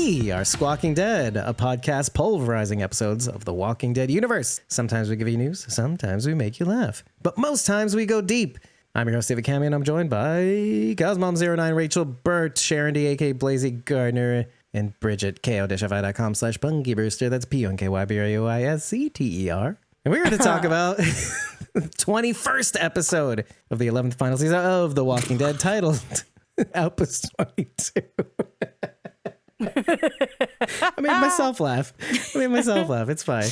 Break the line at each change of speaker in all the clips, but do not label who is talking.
We are Squawking Dead, a podcast pulverizing episodes of the Walking Dead universe. Sometimes we give you news, sometimes we make you laugh, but most times we go deep. I'm your host, David Cameron, and I'm joined by Cosmom09, Rachel Burt, Sharon D, aka Blazy Gardner, and Bridget, ko-fi.com/punkybrewster. That's PUNKYBRUISCTER. And we're going to talk about the 21st episode of the 11th final season of The Walking Dead, titled Outpost 22. I made myself laugh. It's fine.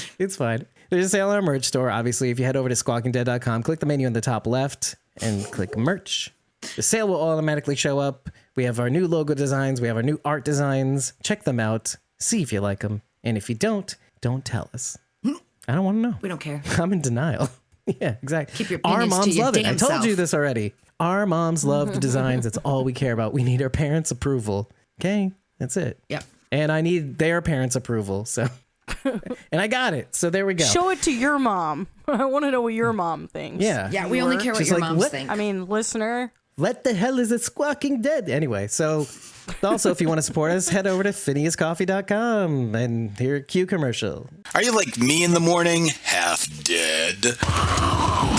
There's a sale on our merch store. Obviously, if you head over to squawkingdead.com, click the menu in the top left and click merch. The sale will automatically show up. We have our new logo designs. We have our new art designs. Check them out. See if you like them. And if you don't tell us. I don't want to know.
We don't care.
I'm in denial. Yeah, exactly.
Keep your opinions to your
love it.
damn
I told
self.
you this already. Our moms love the designs. That's all we care about. We need our parents' approval. Okay, that's it.
Yep.
And I need their parents' approval. So, and I got it. So there we go.
Show it to your mom. I want to know what your mom thinks.
Yeah.
We only care what
She's
your
like,
moms
what?
think.
I mean, listener.
What the hell is a Squawking Dead? Anyway, so also if you want to support us, head over to phineascoffee.com and hear a cue commercial.
Are you like me in the morning, half dead?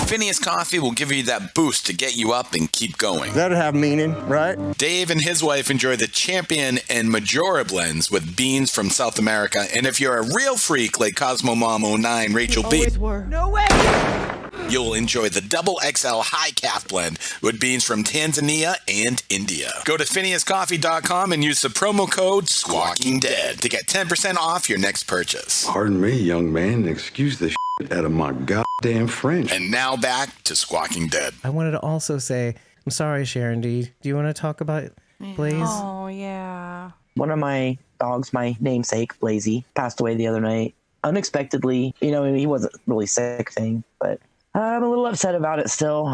Phineas Coffee will give you that boost to get you up and keep going.
That'd have meaning, right?
Dave and his wife enjoy the Champion and Majora blends with beans from South America. And if you're a real freak like Cosmo Mom 09 Rachel B,
No way.
you'll enjoy the Double XL High Calf blend with beans from Tanzania and India. Go to phineascoffee.com and use the promo code SquawkingDead to get 10% off your next purchase.
Pardon me, young man. Excuse the shit out of my goddamn French.
And now back to Squawking Dead.
I wanted to also say, I'm sorry, Sharon D. Do you want to talk about Blaze?
Oh, yeah.
One of my dogs, my namesake, Blazy, passed away the other night. Unexpectedly. You know, he wasn't really sick thing, but I'm a little upset about it still.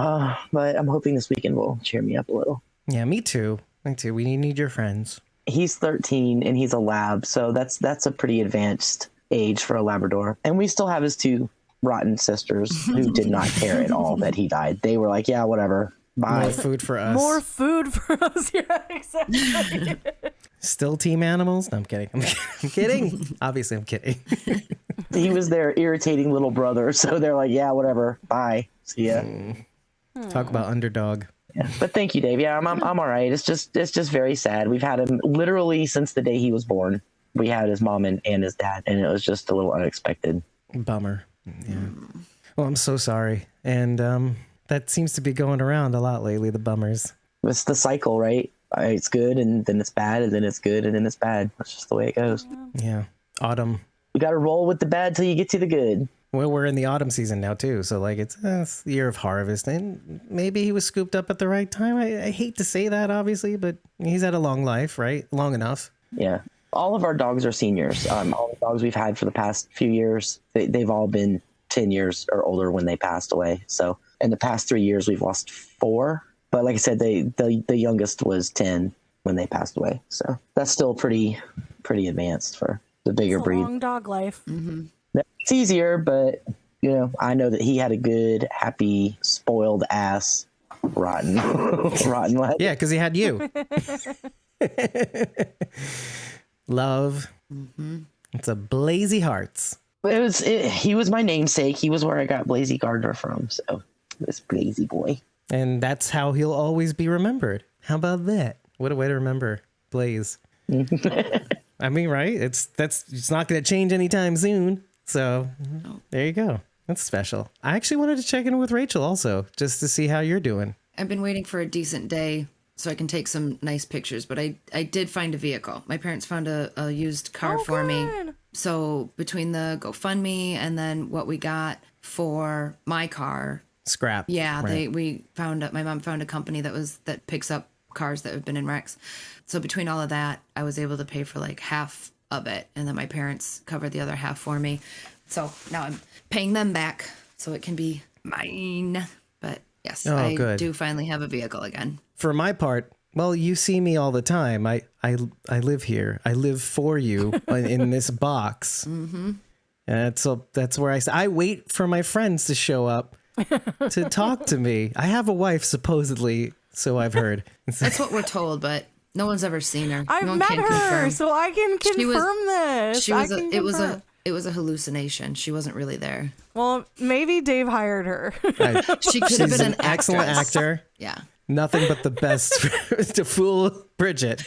But I'm hoping this weekend will cheer me up a little.
Yeah, me too. We need your friends.
He's 13 and he's a lab, so that's a pretty advanced age for a Labrador. And we still have his two rotten sisters who did not care at all that he died. They were like, yeah, whatever. Bye.
More food for us.
More food for us. Yeah, exactly.
Still team animals? No, I'm kidding. I'm kidding. Obviously, I'm kidding.
He was their irritating little brother, so they're like, yeah, whatever. Bye. See ya.
Talk about underdog.
Yeah. But thank you, Dave. Yeah, I'm all right. It's just very sad. We've had him literally since the day he was born. We had his mom and his dad, and it was just a little unexpected.
Bummer. Yeah. Well, I'm so sorry. And that seems to be going around a lot lately, the bummers.
It's the cycle, right? It's good, and then it's bad, and then it's good, and then it's bad. That's just the way it goes.
Yeah. Autumn.
You got to roll with the bad till you get to the good.
Well, we're in the autumn season now, too. So, like, it's the year of harvest. And maybe he was scooped up at the right time. I hate to say that, obviously, but he's had a long life, right? Long enough.
Yeah. All of our dogs are seniors. All the dogs we've had for the past few years, they've all been 10 years or older when they passed away. So in the past 3 years, we've lost 4. But like I said, the youngest was 10 when they passed away. So that's still pretty advanced for the bigger breed.
Long dog life.
Mm-hmm.
It's easier, but you know, I know that he had a good, happy, spoiled ass, rotten life.
Yeah, because he had you. Love. Mm-hmm. It's a Blazy Hearts.
He was my namesake. He was where I got Blazy Gardner from. So this Blazy boy.
And that's how he'll always be remembered. How about that? What a way to remember Blaze. I mean, right? It's not going to change anytime soon. So there you go. That's special. I actually wanted to check in with Rachel also, just to see how you're doing.
I've been waiting for a decent day so I can take some nice pictures, but I did find a vehicle. My parents found a used car for me. So between the GoFundMe and then what we got for my car,
Scrap.
yeah,
right.
my mom found a company that picks up cars that have been in wrecks. So between all of that, I was able to pay for like half of it, and then my parents covered the other half for me. So now I'm paying them back so it can be mine. But yes, I do finally have a vehicle again.
For my part, well, you see me all the time. I live here. I live for you in this box. Mm-hmm. And that's where I wait for my friends to show up to talk to me. I have a wife, supposedly, so I've heard.
That's what we're told, but No one's ever seen her.
I've
no one
met
can
her,
confirm.
so I can confirm this.
She was.
I can
It was
confirm.
it was a hallucination. She wasn't really there.
Well, maybe Dave hired her.
Right.
She could have
She's
been
an excellent
actress.
actor.
Yeah.
Nothing but the best to fool Bridget.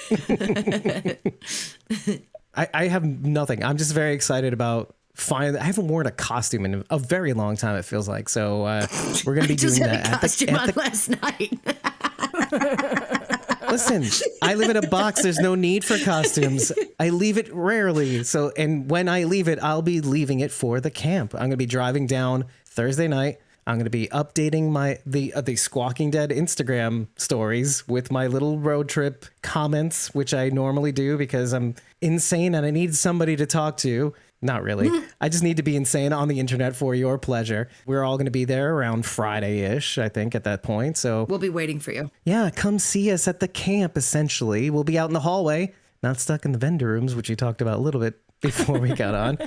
I have nothing. I'm just very excited about finally. I haven't worn a costume in a very long time, it feels like. So we're going to be
Just
doing
had
that
a costume on last night.
Listen, I live in a box. There's no need for costumes. I leave it rarely. So, and when I leave it, I'll be leaving it for the camp. I'm going to be driving down Thursday night. I'm going to be updating the Squawking Dead Instagram stories with my little road trip comments, which I normally do because I'm insane and I need somebody to talk to. Not really. I just need to be insane on the internet for your pleasure. We're all going to be there around Friday-ish, I think, at that point. So
We'll be waiting for you.
yeah, come see us at the camp, essentially. We'll be out in the hallway, not stuck in the vendor rooms, which we talked about a little bit before we got on.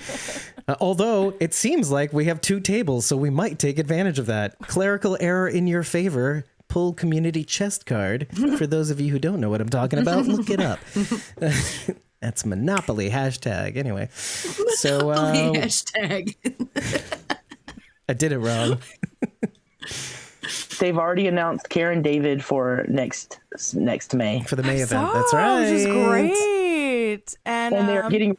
Although it seems like we have 2 tables, so we might take advantage of that. Clerical error in your favor. Pull community chest card. For those of you who don't know what I'm talking about, look it up. That's Monopoly hashtag. Anyway, so
Hashtag.
I did it wrong.
They've already announced Karen David for next May,
For the May event.
Oh,
That's right.
which is great. And
they're getting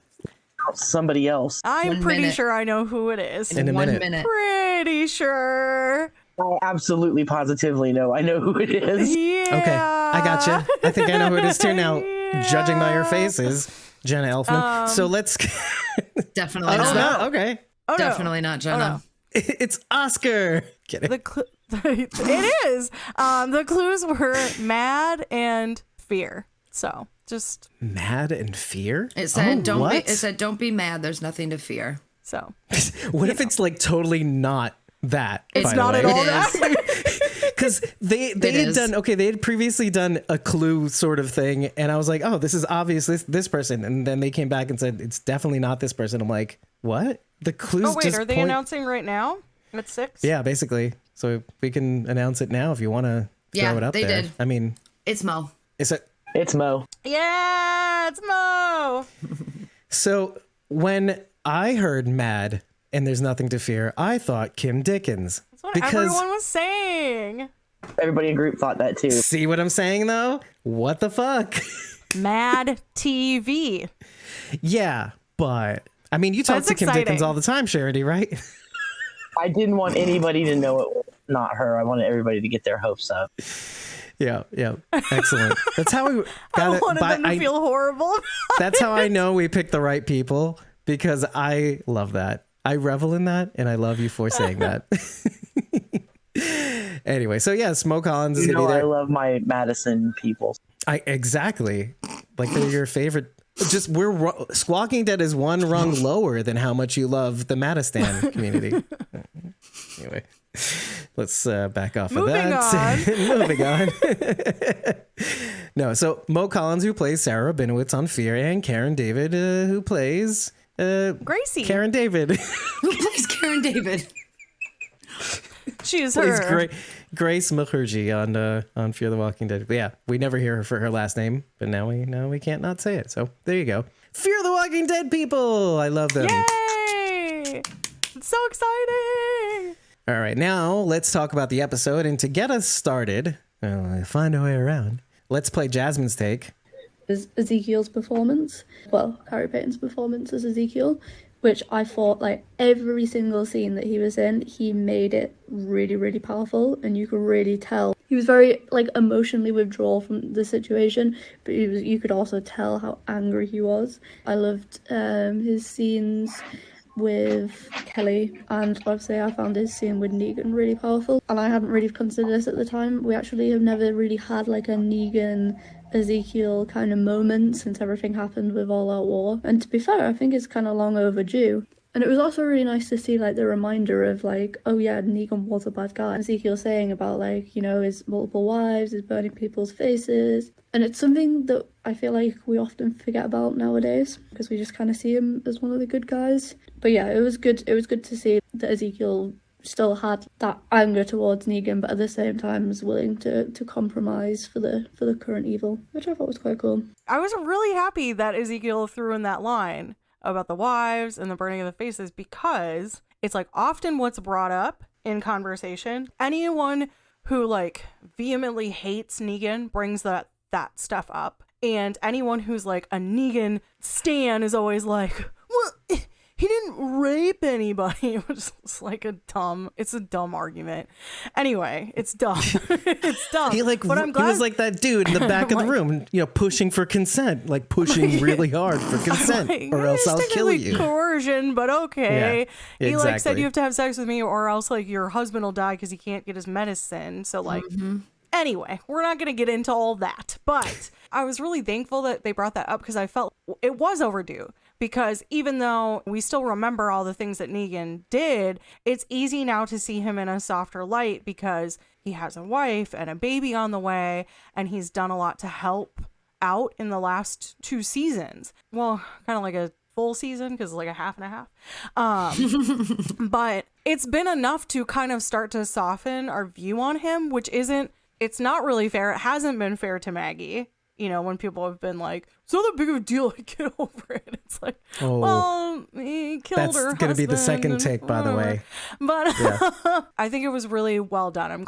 somebody else.
I'm
1
pretty
minute.
sure I know who it is.
In a
1
minute.
minute.
Pretty sure.
I absolutely positively know. I know who it is.
Yeah.
Okay, I gotcha. I think I know who it is too now. Judging by your faces, Jenna Elfman. So let's.
Definitely
Oh, it's
not.
not? Okay.
Oh, no.
Definitely not Jenna.
no.
It's Oscar. Kidding.
It is. The clues were mad and fear. So just
Mad and fear?
It said don't be.
what?
It said don't be mad. There's nothing to fear.
so.
What if it's like totally not that?
It's
by the
not
way?
at all
It
that.
Because they had
is.
done, okay, they had previously done a clue sort of thing. And I was like, oh, this is obvious this person. And then they came back and said, it's definitely not this person. I'm like, what? The clues
Oh wait,
just
are they
point-
announcing right now at 6?
Yeah, basically. So we can announce it now if you want to
Yeah,
throw it up
they
there.
did.
I mean,
It's Mo.
is it?
It's Mo.
Yeah, it's Mo.
So when I heard Mad and There's Nothing to Fear, I thought Kim Dickens.
That's what everyone was saying.
Everybody in group thought that too.
See what I'm saying though? What the fuck?
Mad TV.
Yeah, but I mean, you talk
That's
to Kim
exciting.
Dickens all the time, Charity, right?
I didn't want anybody to know it was not her. I wanted everybody to get their hopes up.
Yeah, excellent. That's how we
I
got
wanted them to feel horrible.
That's how I know we picked the right people because I love that. I revel in that, and I love you for saying that. Anyway, so yeah, Smoke Collins is
You
gonna
know,
be
I
there.
love my Madison people.
Exactly, like they're your favorite. Just Squawking Dead is one rung lower than how much you love the Madistan community. Anyway, let's back off of that. Moving on. No, so Mo Collins, who plays Sarah Rabinowitz on Fear, and Karen David, who plays
Gracie.
Karen David.
Who plays Karen David?
She's
plays
her.
Grace Mukherjee on Fear the Walking Dead. But yeah, we never hear her for her last name, but now we can't not say it. So there you go. Fear the Walking Dead people. I love them.
Yay! It's so exciting.
All right, now let's talk about the episode. And to get us started, find a way around. Let's play Jasmine's take.
Ezekiel's performance, well, Carrie Payton's performance as Ezekiel, which I thought, like, every single scene that he was in, he made it really, really powerful, and you could really tell. He was very, like, emotionally withdrawal from the situation, but you could also tell how angry he was. I loved his scenes with Kelly, and obviously I found his scene with Negan really powerful, and I hadn't really considered this at the time. We actually have never really had, like, a Negan Ezekiel kind of moment since everything happened with All Out War, and to be fair, I think it's kind of long overdue. And it was also really nice to see, like, the reminder of, like, oh yeah, Negan was a bad guy. Ezekiel saying about, like, you know, his multiple wives, his burning people's faces, and it's something that I feel like we often forget about nowadays because we just kind of see him as one of the good guys. But yeah, it was good to see that Ezekiel still had that anger towards Negan, but at the same time was willing to compromise for the current evil, which I thought was quite cool.
I was really happy that Ezekiel threw in that line about the wives and the burning of the faces, because it's like often what's brought up in conversation. Anyone who like vehemently hates Negan brings that stuff up. And anyone who's like a Negan stan is always like, well, he didn't rape anybody, which is like a dumb argument. Anyway, it's dumb. It's dumb. But I'm glad
he was like that dude in the back of the room, you know, pushing for consent, like pushing really hard for consent,
like,
or else I'll kill you.
Coercion, but okay.
Yeah,
He like said
exactly.
you have to have sex with me, or else like your husband will die because he can't get his medicine. So like. Anyway, we're not going to get into all that, but I was really thankful that they brought that up because I felt it was overdue. Because even though we still remember all the things that Negan did, it's easy now to see him in a softer light because he has a wife and a baby on the way, and he's done a lot to help out in the last 2 seasons. Well, kind of like a full season because like a half and a half. But it's been enough to kind of start to soften our view on him, which it's not really fair. It hasn't been fair to Maggie. You know, when people have been like, it's not that big of a deal, like, get over it. It's like, well, he killed her husband.
That's going to be the second take, by the way.
But I think it was really well done.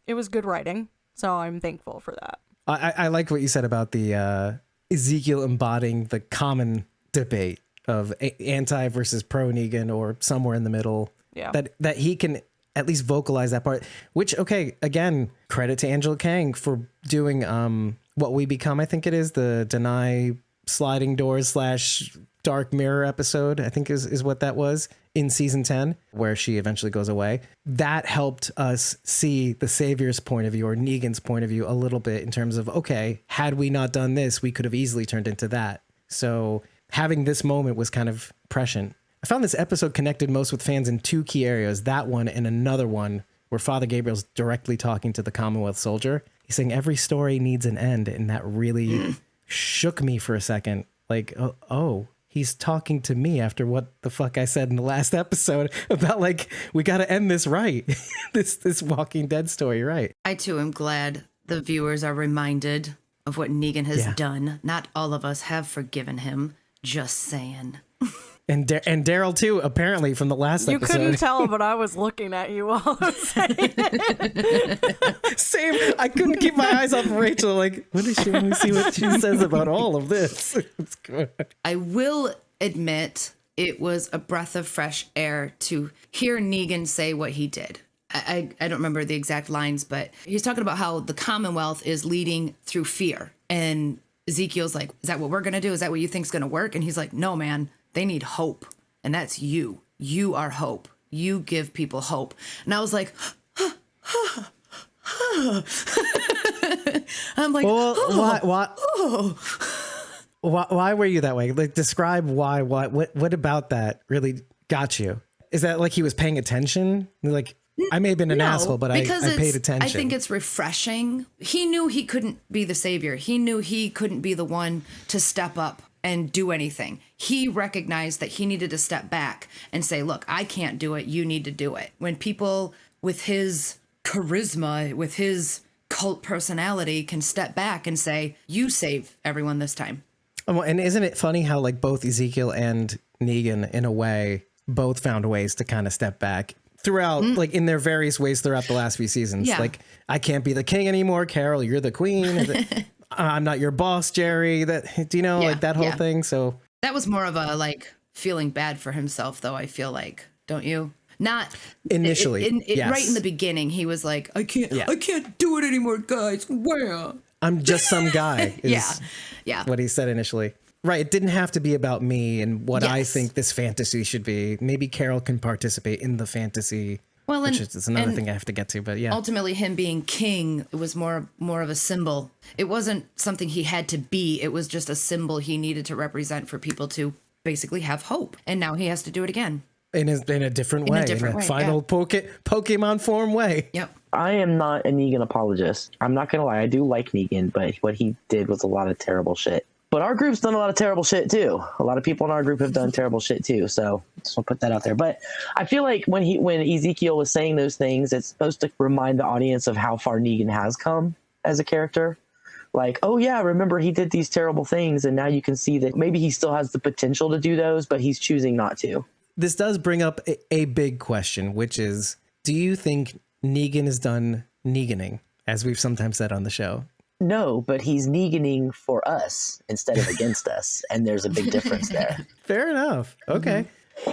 It was good writing. So I'm thankful for that.
I like what you said about the Ezekiel embodying the common debate of anti versus pro Negan, or somewhere in the middle.
Yeah.
That he can at least vocalize that part, which, okay, again, credit to Angela Kang for doing What We Become, I think it is, the Deny Sliding Doors / Dark Mirror episode, I think is what that was, in season 10, where she eventually goes away. That helped us see the Savior's point of view, or Negan's point of view, a little bit in terms of, okay, had we not done this, we could have easily turned into that. So having this moment was kind of prescient. I found this episode connected most with fans in 2 key areas, that one and another one where Father Gabriel's directly talking to the Commonwealth soldier. He's saying every story needs an end, and that really shook me for a second. Like, oh, he's talking to me after what the fuck I said in the last episode about, like, we got to end this right. this Walking Dead story right.
I too am glad the viewers are reminded of what Negan has done. Not all of us have forgiven him. Just saying.
And Daryl too, apparently, from the last
You
episode.
couldn't tell, but I was looking at you while I was saying it.
Same. I couldn't keep my eyes off Rachel. Like, what is she? Let me see what she says about all of this. It's good.
I will admit it was a breath of fresh air to hear Negan say what he did. I don't remember the exact lines, but he's talking about how the Commonwealth is leading through fear. And Ezekiel's like, is that what we're going to do? Is that what you think's going to work? And he's like, no, man. They need hope, and that's you. You are hope. You give people hope. And I was like, I'm like,
why were you that way? Like, describe why. What about that really got you? Is that like he was paying attention? Like, I may have been an asshole, but I paid attention.
I think it's refreshing. He knew he couldn't be the savior. He knew he couldn't be the one to step up and do anything. He recognized that he needed to step back and say, look, I can't do it. You need to do it. When people with his charisma, with his cult personality can step back and say, you save everyone this time.
And isn't it funny how like both Ezekiel and Negan, in a way, both found ways to kind of step back throughout, like in their various ways throughout the last few seasons.
Yeah.
Like, I can't be the king anymore. Carol, you're the queen. I'm not your boss, Jerry. That, do you know, like that whole thing? So
that was more of a like feeling bad for himself, though. I feel like, don't you? Not
initially, yes.
Right in the beginning, he was like, I can't do it anymore, guys. Well,
I'm just some guy.
Yeah.
What he said initially. Right. It didn't have to be about me and what I think this fantasy should be. Maybe Carol can participate in the fantasy. Well, which is another thing I have to get to, but yeah.
Ultimately, him being king, it was more of a symbol. It wasn't something he had to be. It was just a symbol he needed to represent for people to basically have hope. And now he has to do it again.
In a different way. In a final Pokemon form way.
Yep.
I am not a Negan apologist. I'm not going to lie. I do like Negan, but what he did was a lot of terrible shit. But our group's done a lot of terrible shit, too. A lot of people in our group have done terrible shit, too. So So I'll put that out there. But I feel like when Ezekiel was saying those things, it's supposed to remind the audience of how far Negan has come as a character. Like, oh yeah, remember he did these terrible things, and now you can see that maybe he still has the potential to do those, but he's choosing not to.
This does bring up a big question, which is, do you think Negan is done Neganing, as we've sometimes said on the show?
No, but he's Neganing for us instead of against us, and there's a big difference there.
Fair enough. Okay.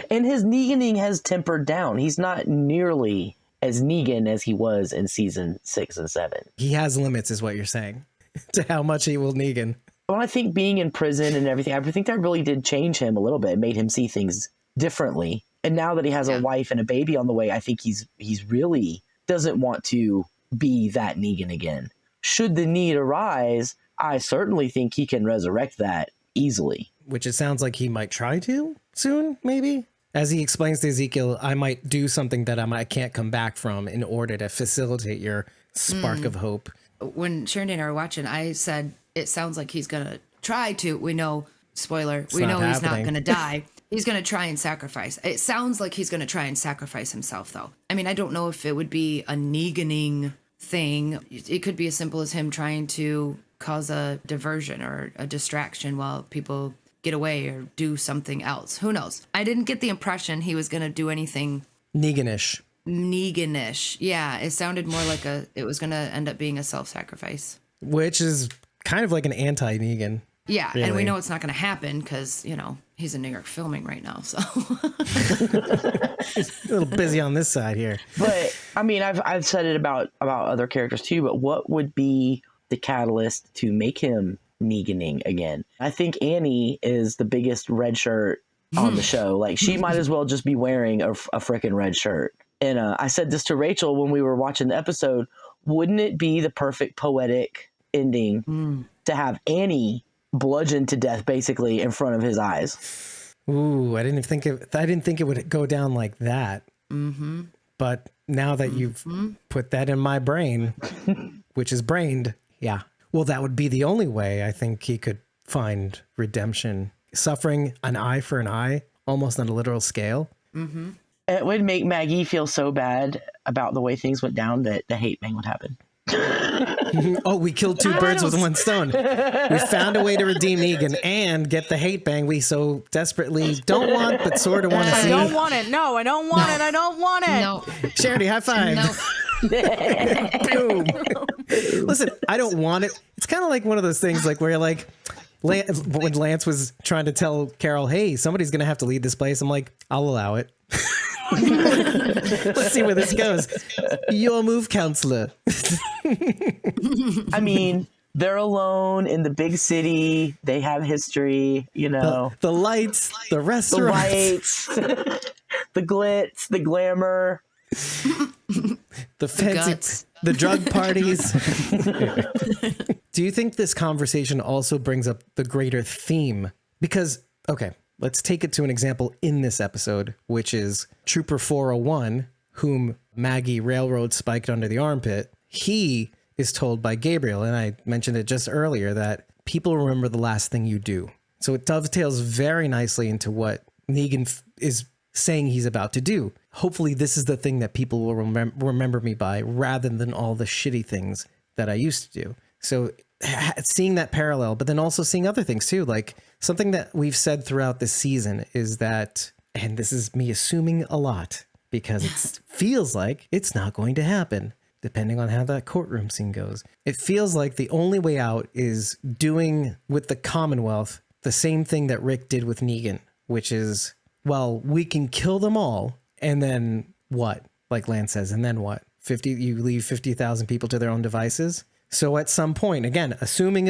And his Neganing has tempered down. He's not nearly as Negan as he was in season 6 and 7.
He has limits, is what you're saying, to how much he will Negan.
Well, I think being in prison and everything, I think that really did change him a little bit. It made him see things differently. And now that he has a wife and a baby on the way, I think he's really doesn't want to be that Negan again. Should the need arise, I certainly think he can resurrect that easily.
Which it sounds like he might try to soon, maybe? As he explains to Ezekiel, I might do something that I can't come back from in order to facilitate your spark of hope.
When Sharon and I were watching, I said, it sounds like he's going to try to. We know, spoiler, we know he's not going to die. He's going to try and sacrifice. It sounds like he's going to try and sacrifice himself, though. I mean, I don't know if it would be a Neganing thing. It could be as simple as him trying to cause a diversion or a distraction while people get away or do something else. Who knows? I didn't get the impression he was going to do anything
Neganish.
Yeah, it sounded more like it was going to end up being a self-sacrifice.
Which is kind of like an anti-Negan.
Yeah,
really.
And we know it's not going to happen because, he's in New York filming right now, so.
He's a little busy on this side here.
But, I mean, I've said it about other characters too, but what would be the catalyst to make him Neganing again? I think Annie is the biggest red shirt on the show. Like, she might as well just be wearing a frickin' red shirt. And I said this to Rachel when we were watching the episode. Wouldn't it be the perfect poetic ending to have Annie bludgeoned to death basically in front of his eyes?
Ooh, I didn't think it would go down like that. Mm-hmm. But now that you've put that in my brain, which is brained, yeah. Well, that would be the only way I think he could find redemption. Suffering an eye for an eye, almost on a literal scale. Mm-hmm.
It would make Maggie feel so bad about the way things went down that the hate bang would happen.
Oh, we killed two birds with one stone. We found a way to redeem Negan and get the hate bang we so desperately don't want, but sort of want to see.
I don't want it. No, I don't want it. I don't want it.
No.
Charity, high five.
No.
Boom. Listen, I don't want it. It's kind of like one of those things like where you're like, when Lance was trying to tell Carol, hey, somebody's going to have to lead this place. I'm like, I'll allow it. Let's see where this goes. Your move, counselor.
I mean, they're alone in the big city. They have history,
The lights, the restaurants.
The lights, the glitz, the glamour.
The fancy, the drug parties. Do you think this conversation also brings up the greater theme? Because, okay, let's take it to an example in this episode, which is Trooper 401, whom Maggie railroad spiked under the armpit. He is told by Gabriel, and I mentioned it just earlier, that people remember the last thing you do. So it dovetails very nicely into what Negan is saying he's about to do. Hopefully this is the thing that people will remember me by, rather than all the shitty things that I used to do. So seeing that parallel, but then also seeing other things too, like something that we've said throughout this season is that, and this is me assuming a lot because it feels like it's not going to happen, depending on how that courtroom scene goes. It feels like the only way out is doing with the Commonwealth the same thing that Rick did with Negan, which is, well, we can kill them all, and then what? Like Lance says, and then what? You leave 50,000 people to their own devices? So at some point, again, assuming,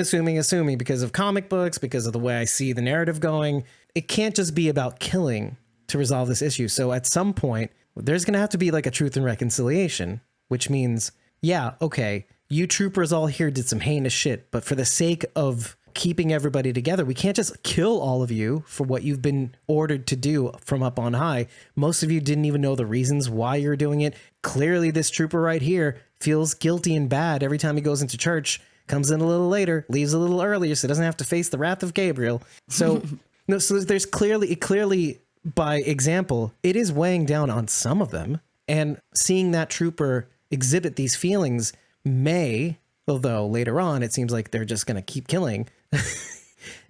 because of comic books, because of the way I see the narrative going, it can't just be about killing to resolve this issue. So at some point, there's going to have to be like a truth and reconciliation, which means, yeah, okay, you troopers all here did some heinous shit, but for the sake of keeping everybody together, we can't just kill all of you for what you've been ordered to do from up on high. Most of you didn't even know the reasons why you're doing it. Clearly, this trooper right here feels guilty and bad every time he goes into church, comes in a little later, leaves a little earlier so doesn't have to face the wrath of Gabriel. So, no, so there's clearly by example, it is weighing down on some of them. And seeing that trooper exhibit these feelings may, although later on it seems like they're just going to keep killing,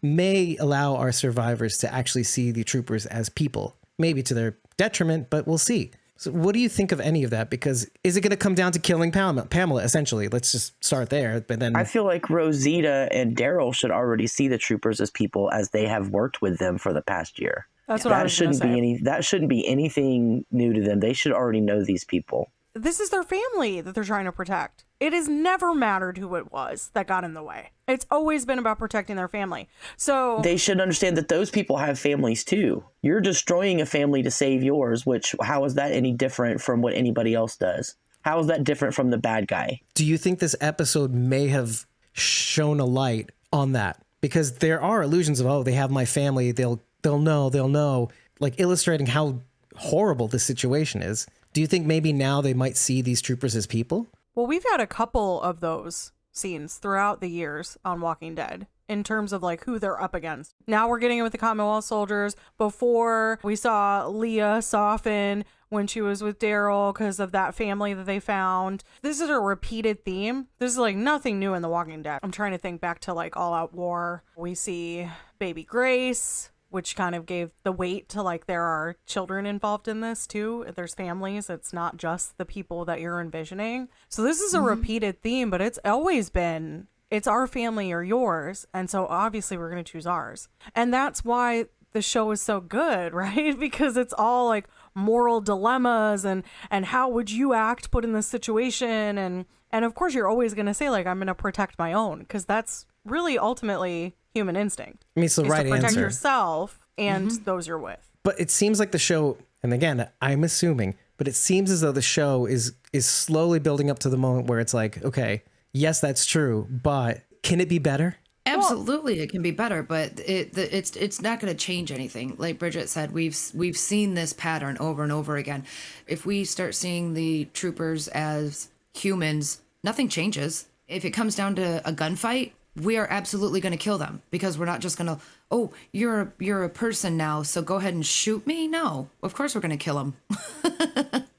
may allow our survivors to actually see the troopers as people, maybe to their detriment, but we'll see. So what do you think of any of that? Because is it going to come down to killing Pamela, essentially? Let's just start there. But then
I feel like Rosita and Daryl should already see the troopers as people, as they have worked with them for the past year.
That's what I was going to say.
That shouldn't be anything new to them. They should already know these people.
This is their family that they're trying to protect. It has never mattered who it was that got in the way. It's always been about protecting their family. So
they should understand that those people have families too. You're destroying a family to save yours, which, how is that any different from what anybody else does? How is that different from the bad guy?
Do you think this episode may have shone a light on that? Because there are illusions of, oh, they have my family. They'll know, like illustrating how horrible this situation is. Do you think maybe now they might see these troopers as people?
Well, we've had a couple of those scenes throughout the years on Walking Dead in terms of like who they're up against. Now we're getting it with the Commonwealth soldiers. Before, we saw Leah soften when she was with Daryl because of that family that they found. This is a repeated theme. This is like nothing new in The Walking Dead. I'm trying to think back to like All Out War. We see Baby Grace, which kind of gave the weight to like there are children involved in this too. There's families. It's not just the people that you're envisioning. So this is a repeated theme, but it's always been, it's our family or yours. And so obviously we're going to choose ours. And that's why the show is so good, right? Because it's all like moral dilemmas and how would you act put in this situation? And of course you're always going to say like, I'm going to protect my own, because that's really ultimately human instinct.
I mean, it's the right
to protect
answer.
yourself and those you're with.
But it seems like the show, and again, I'm assuming, but it seems as though the show is slowly building up to the moment where it's like, okay, yes, that's true, but can it be better?
Absolutely, it can be better, but it's not going to change anything. Like Bridget said, we've seen this pattern over and over again. If we start seeing the troopers as humans, nothing changes. If it comes down to a gunfight, we are absolutely going to kill them, because we're not just going to, oh, you're a person now, so go ahead and shoot me. No, of course we're going to kill them.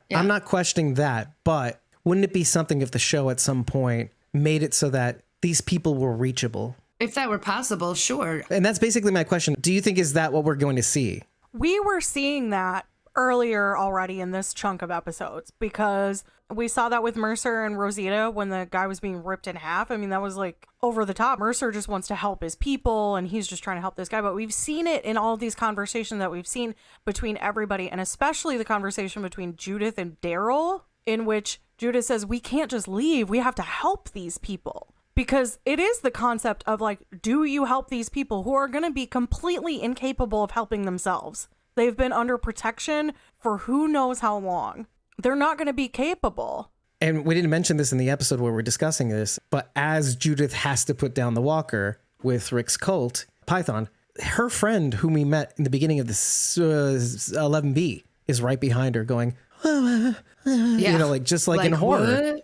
Yeah.
I'm not questioning that, but wouldn't it be something if the show at some point made it so that these people were reachable?
If that were possible, sure.
And that's basically my question. Do you think is that what we're going to see?
We were seeing that earlier already in this chunk of episodes, because we saw that with Mercer and Rosita when the guy was being ripped in half. I mean, that was like over the top. Mercer just wants to help his people and he's just trying to help this guy. But we've seen it in all of these conversations that we've seen between everybody, and especially the conversation between Judith and Daryl, in which Judith says, we can't just leave. We have to help these people. Because it is the concept of like, do you help these people who are going to be completely incapable of helping themselves? They've been under protection for who knows how long. They're not going to be capable.
And we didn't mention this in the episode where we're discussing this, but as Judith has to put down the walker with Rick's cult, Python, her friend whom we met in the beginning of this 11B is right behind her going, you know, like just like in horror.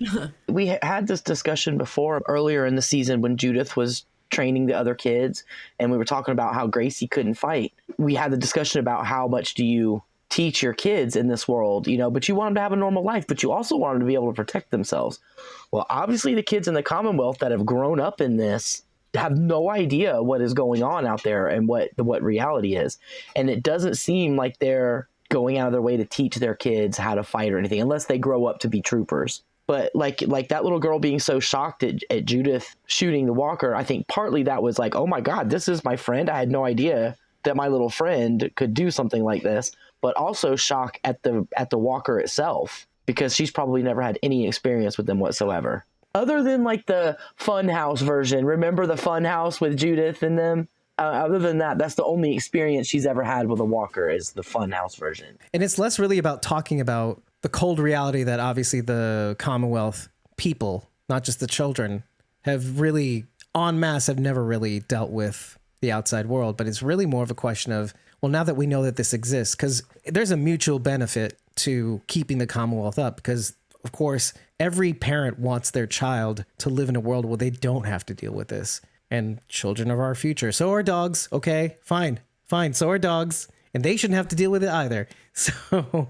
We had this discussion before earlier in the season when Judith was training the other kids and we were talking about how Gracie couldn't fight. We had the discussion about how much do you teach your kids in this world, you know, but you want them to have a normal life, but you also want them to be able to protect themselves. Well, obviously the kids in the Commonwealth that have grown up in this have no idea what is going on out there and what reality is. And it doesn't seem like they're going out of their way to teach their kids how to fight or anything, unless they grow up to be troopers. But like that little girl being so shocked at Judith shooting the walker, I think partly that was like, oh my God, this is my friend. I had no idea that my little friend could do something like this. But also shock at the walker itself, because she's probably never had any experience with them whatsoever. Other than like the Funhouse version. Remember the Funhouse with Judith and them? Other than that, that's the only experience she's ever had with a walker is the Funhouse version.
And it's less really about talking about the cold reality that obviously the Commonwealth people, not just the children, have really en masse have never really dealt with the outside world. But it's really more of a question of, well, now that we know that this exists, because there's a mutual benefit to keeping the Commonwealth up, because of course, every parent wants their child to live in a world where they don't have to deal with this. And children are our future. So are dogs. Okay, fine. So are dogs. and they shouldn't have to deal with it either. So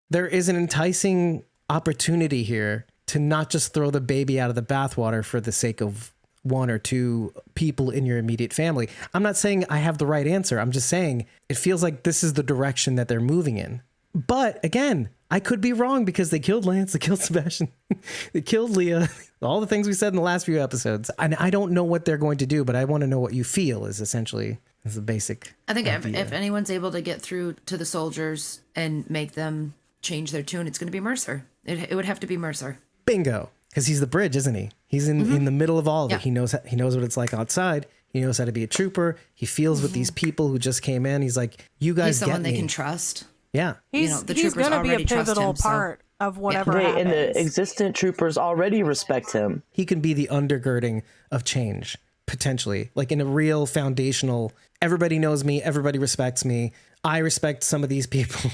there is an enticing opportunity here to not just throw the baby out of the bathwater for the sake of one or two people in your immediate family. I'm not saying I have the right answer. I'm just saying it feels like this is the direction that they're moving in. But again, I could be wrong because they killed Lance, they killed Sebastian, they killed Leah, all the things we said in the last few episodes. And I don't know what they're going to do, but I want to know what you feel is essentially is the basic.
I think if anyone's able to get through to the soldiers and make them change their tune, it's going to be Mercer. It would have to be Mercer.
Bingo. Because he's the bridge, isn't he? He's in the middle of all of it. He knows what it's like outside. He knows how to be a trooper. He feels with these people who just came in. He's like, you guys
He's someone
get me.
they can trust.
Yeah.
He's
the
he's
troopers
going to be a
already trust
pivotal
him, so-
part of whatever
Right,
happens.
and the existent troopers already respect him.
He can be the undergirding of change, potentially. Like in a real foundational, everybody knows me, everybody respects me. I respect some of these people.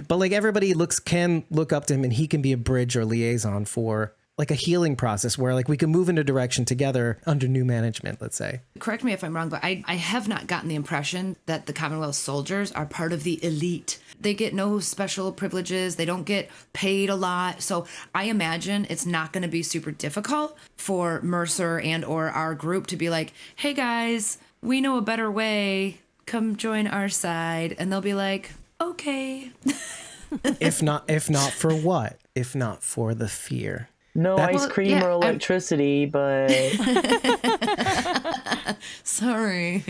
But like everybody can look up to him, and he can be a bridge or liaison for like a healing process where like we can move in a direction together under new management, let's say.
Correct me if I'm wrong, but I have not gotten the impression that the Commonwealth soldiers are part of the elite. They get no special privileges. They don't get paid a lot. So I imagine it's not going to be super difficult for Mercer and or our group to be like, hey guys, we know a better way. Come join our side. And they'll be like, okay.
If not for what? If not for the fear.
No ice cream or electricity, but
Sorry.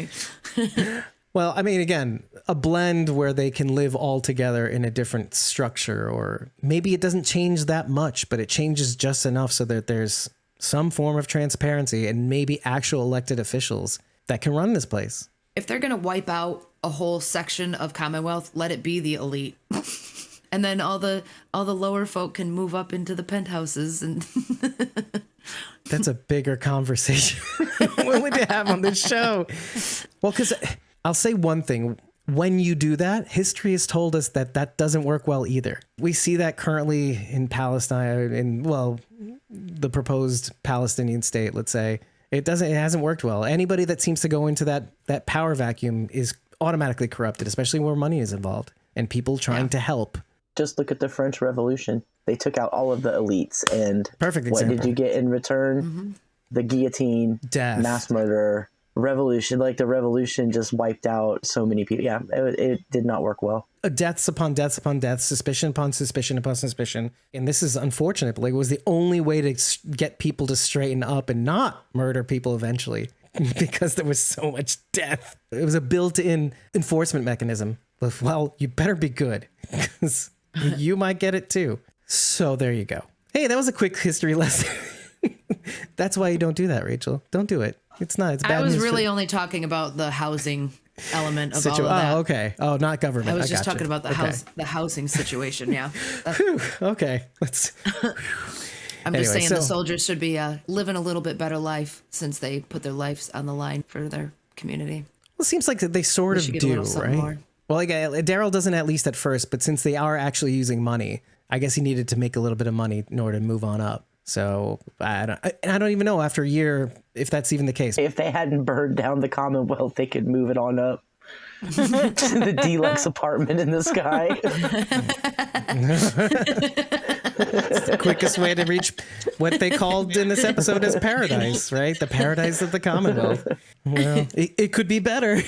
Well, I mean, again, a blend where they can live all together in a different structure, or maybe it doesn't change that much, but it changes just enough so that there's some form of transparency and maybe actual elected officials that can run this place.
If they're going to wipe out a whole section of Commonwealth, let it be the elite. And then all the lower folk can move up into the penthouses and
That's a bigger conversation we need to have on this show. Well, because I'll say one thing. When you do that, history has told us that that doesn't work well either. We see that currently in Palestine, in, well, the proposed Palestinian state, let's say. It hasn't worked well. Anybody that seems to go into that power vacuum is automatically corrupted, especially where money is involved and people trying to help.
just look at the French Revolution. They took out all of the elites, and
Perfect
what
example.
did you get in return? The guillotine,
Death.
mass murder, revolution. Like the revolution just wiped out so many people. Yeah, it did not work well.
Deaths upon deaths upon deaths, suspicion upon suspicion upon suspicion. And this is unfortunate, but like, it was the only way to get people to straighten up and not murder people eventually because there was so much death. It was a built-in enforcement mechanism. Well, you better be good because you might get it too. So there you go. Hey, that was a quick history lesson. That's why you don't do that, Rachel. Don't do it. It's not. It's bad.
I was
news
really
for
only talking about the housing element of all of that.
Oh, okay. Oh, not government.
I was just
gotcha.
talking about the
Okay.
the housing situation. Yeah,
Whew, okay. Let's.
I'm
Anyway,
just saying
so-
the soldiers should be living a little bit better life since they put their lives on the line for their community.
Well, it seems like that they sort
We
of
should get a
do,
little something
right?
more.
Well, like Daryl doesn't at least at first, but since they are actually using money, I guess he needed to make a little bit of money in order to move on up. So I don't even know after a year if that's even the case.
If they hadn't burned down the Commonwealth, they could move it on up to the deluxe apartment in the sky.
It's the quickest way to reach what they called in this episode as paradise, right? The paradise of the Commonwealth. Well, it could be better.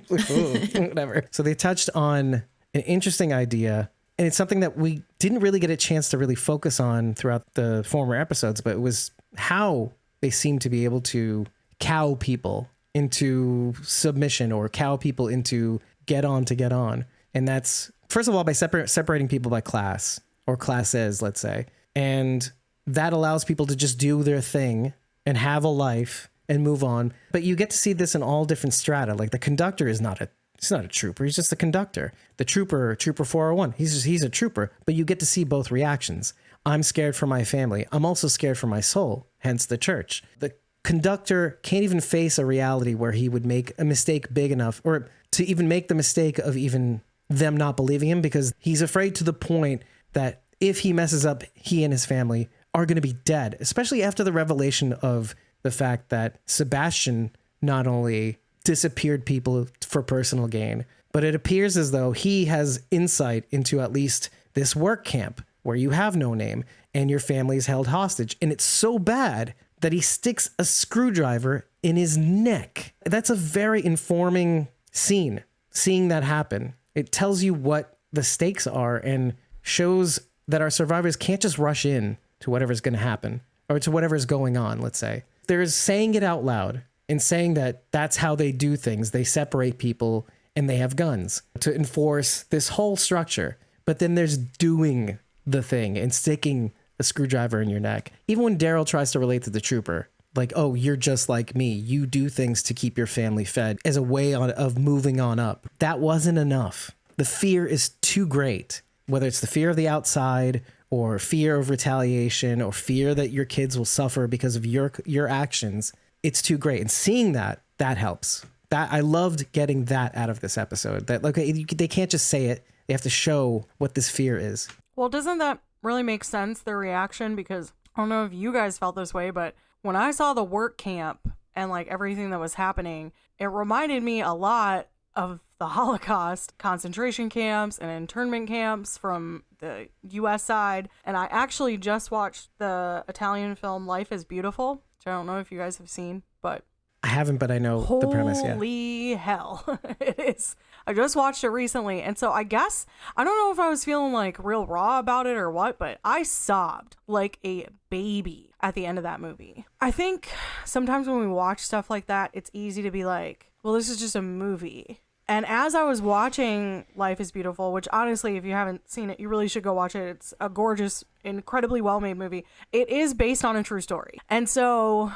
Whatever. So they touched on an interesting idea, and it's something that we didn't really get a chance to really focus on throughout the former episodes, but it was how they seem to be able to cow people into submission or cow people into get on to get on. And that's, first of all, by separating people by class or classes, let's say. And that allows people to just do their thing and have a life and move on. But you get to see this in all different strata. Like the conductor is not a trooper. He's just a conductor. The trooper 401, he's a trooper, but you get to see both reactions. I'm scared for my family. I'm also scared for my soul, hence the church. The conductor can't even face a reality where he would make a mistake big enough, or to even make the mistake of even them not believing him, because he's afraid to the point that if he messes up, he and his family are going to be dead, especially after the revelation of the fact that Sebastian not only disappeared people for personal gain. But it appears as though he has insight into at least this work camp where you have no name and your family is held hostage. And it's so bad that he sticks a screwdriver in his neck. That's a very informing scene, seeing that happen. It tells you what the stakes are and shows that our survivors can't just rush in to whatever's going to happen or to whatever's going on, let's say. There's saying it out loud and saying that that's how they do things. They separate people and they have guns to enforce this whole structure. But then there's doing the thing and sticking a screwdriver in your neck. Even when Daryl tries to relate to the trooper, like, oh, you're just like me. You do things to keep your family fed as a way of moving on up. That wasn't enough. The fear is too great, whether it's the fear of the outside or fear of retaliation or fear that your kids will suffer because of your actions. It's too great. And seeing that helps. That I loved getting that out of this episode. That like they can't just say it. They have to show what this fear is.
Well, doesn't that really make sense, their reaction? Because I don't know if you guys felt this way, but when I saw the work camp and like everything that was happening, it reminded me a lot of the Holocaust concentration camps and internment camps from the US side. And I actually just watched the Italian film Life is Beautiful, which I don't know if you guys have seen, but
I haven't, but I know the premise. Yeah.
Holy hell. It is. I just watched it recently. And so I guess, I don't know if I was feeling like real raw about it or what, but I sobbed like a baby at the end of that movie. I think sometimes when we watch stuff like that, it's easy to be like, well, this is just a movie. And as I was watching Life is Beautiful, which honestly, if you haven't seen it, you really should go watch it. It's a gorgeous, incredibly well-made movie. It is based on a true story. And so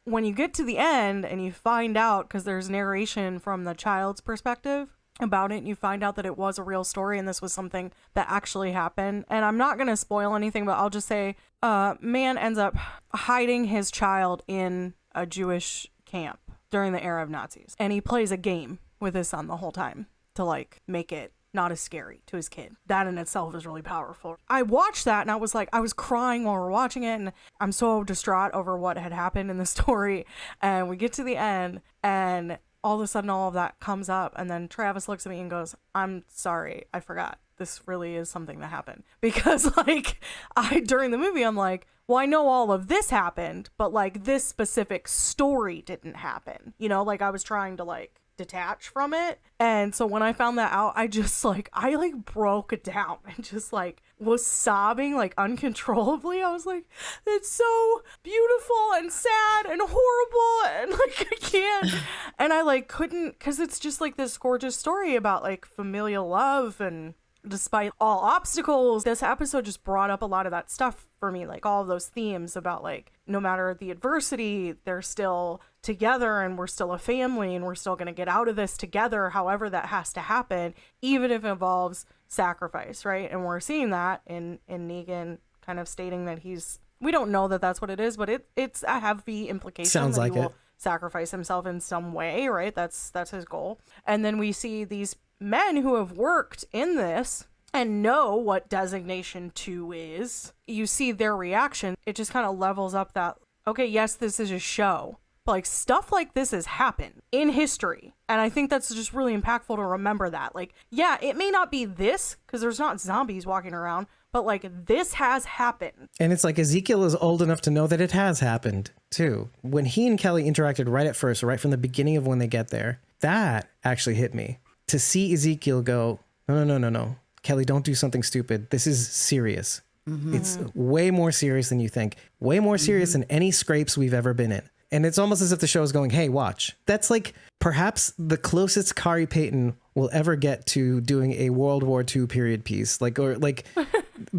when you get to the end and you find out, because there's narration from the child's perspective about it, and you find out that it was a real story and this was something that actually happened. And I'm not going to spoil anything, but I'll just say man ends up hiding his child in a Jewish camp during the era of Nazis. And he plays a game with his son the whole time to like make it not as scary to his kid. That in itself is really powerful. I watched that and I was like, I was crying while we were watching it, and I'm so distraught over what had happened in the story. And we get to the end and all of a sudden all of that comes up, and then Travis looks at me and goes, I'm sorry, I forgot. This really is something that happened. Because like during the movie, I'm like, well, I know all of this happened, but like this specific story didn't happen. You know, like I was trying to like detach from it. And so when I found that out, I broke down and just like was sobbing like uncontrollably. I was like, it's so beautiful and sad and horrible, and like I can't. And I like couldn't, because it's just like this gorgeous story about like familial love, and despite all obstacles, this episode just brought up a lot of that stuff for me, like all of those themes about like no matter the adversity, they're still together and we're still a family and we're still going to get out of this together, however that has to happen, even if it involves sacrifice, right? And we're seeing that in Negan kind of stating that we don't know that that's what it is, but it's a heavy implication.
Sounds
that
like
he will
it.
sacrifice himself in some way, right? That's his goal. And then we see these men who have worked in this and know what designation 2 is. You see their reaction. It just kind of levels up that, okay, yes, this is a show, but like stuff like this has happened in history. And I think that's just really impactful to remember that. Like, yeah, it may not be this because there's not zombies walking around, but like this has happened.
And it's like Ezekiel is old enough to know that it has happened too. When he and Kelly interacted right at first, right from the beginning of when they get there, that actually hit me. To see Ezekiel go, no. Kelly, don't do something stupid. This is serious. Mm-hmm. It's way more serious than you think. Way more serious than any scrapes we've ever been in. And it's almost as if the show is going, hey, watch. That's like perhaps the closest Kari Payton will ever get to doing a World War II period piece. Like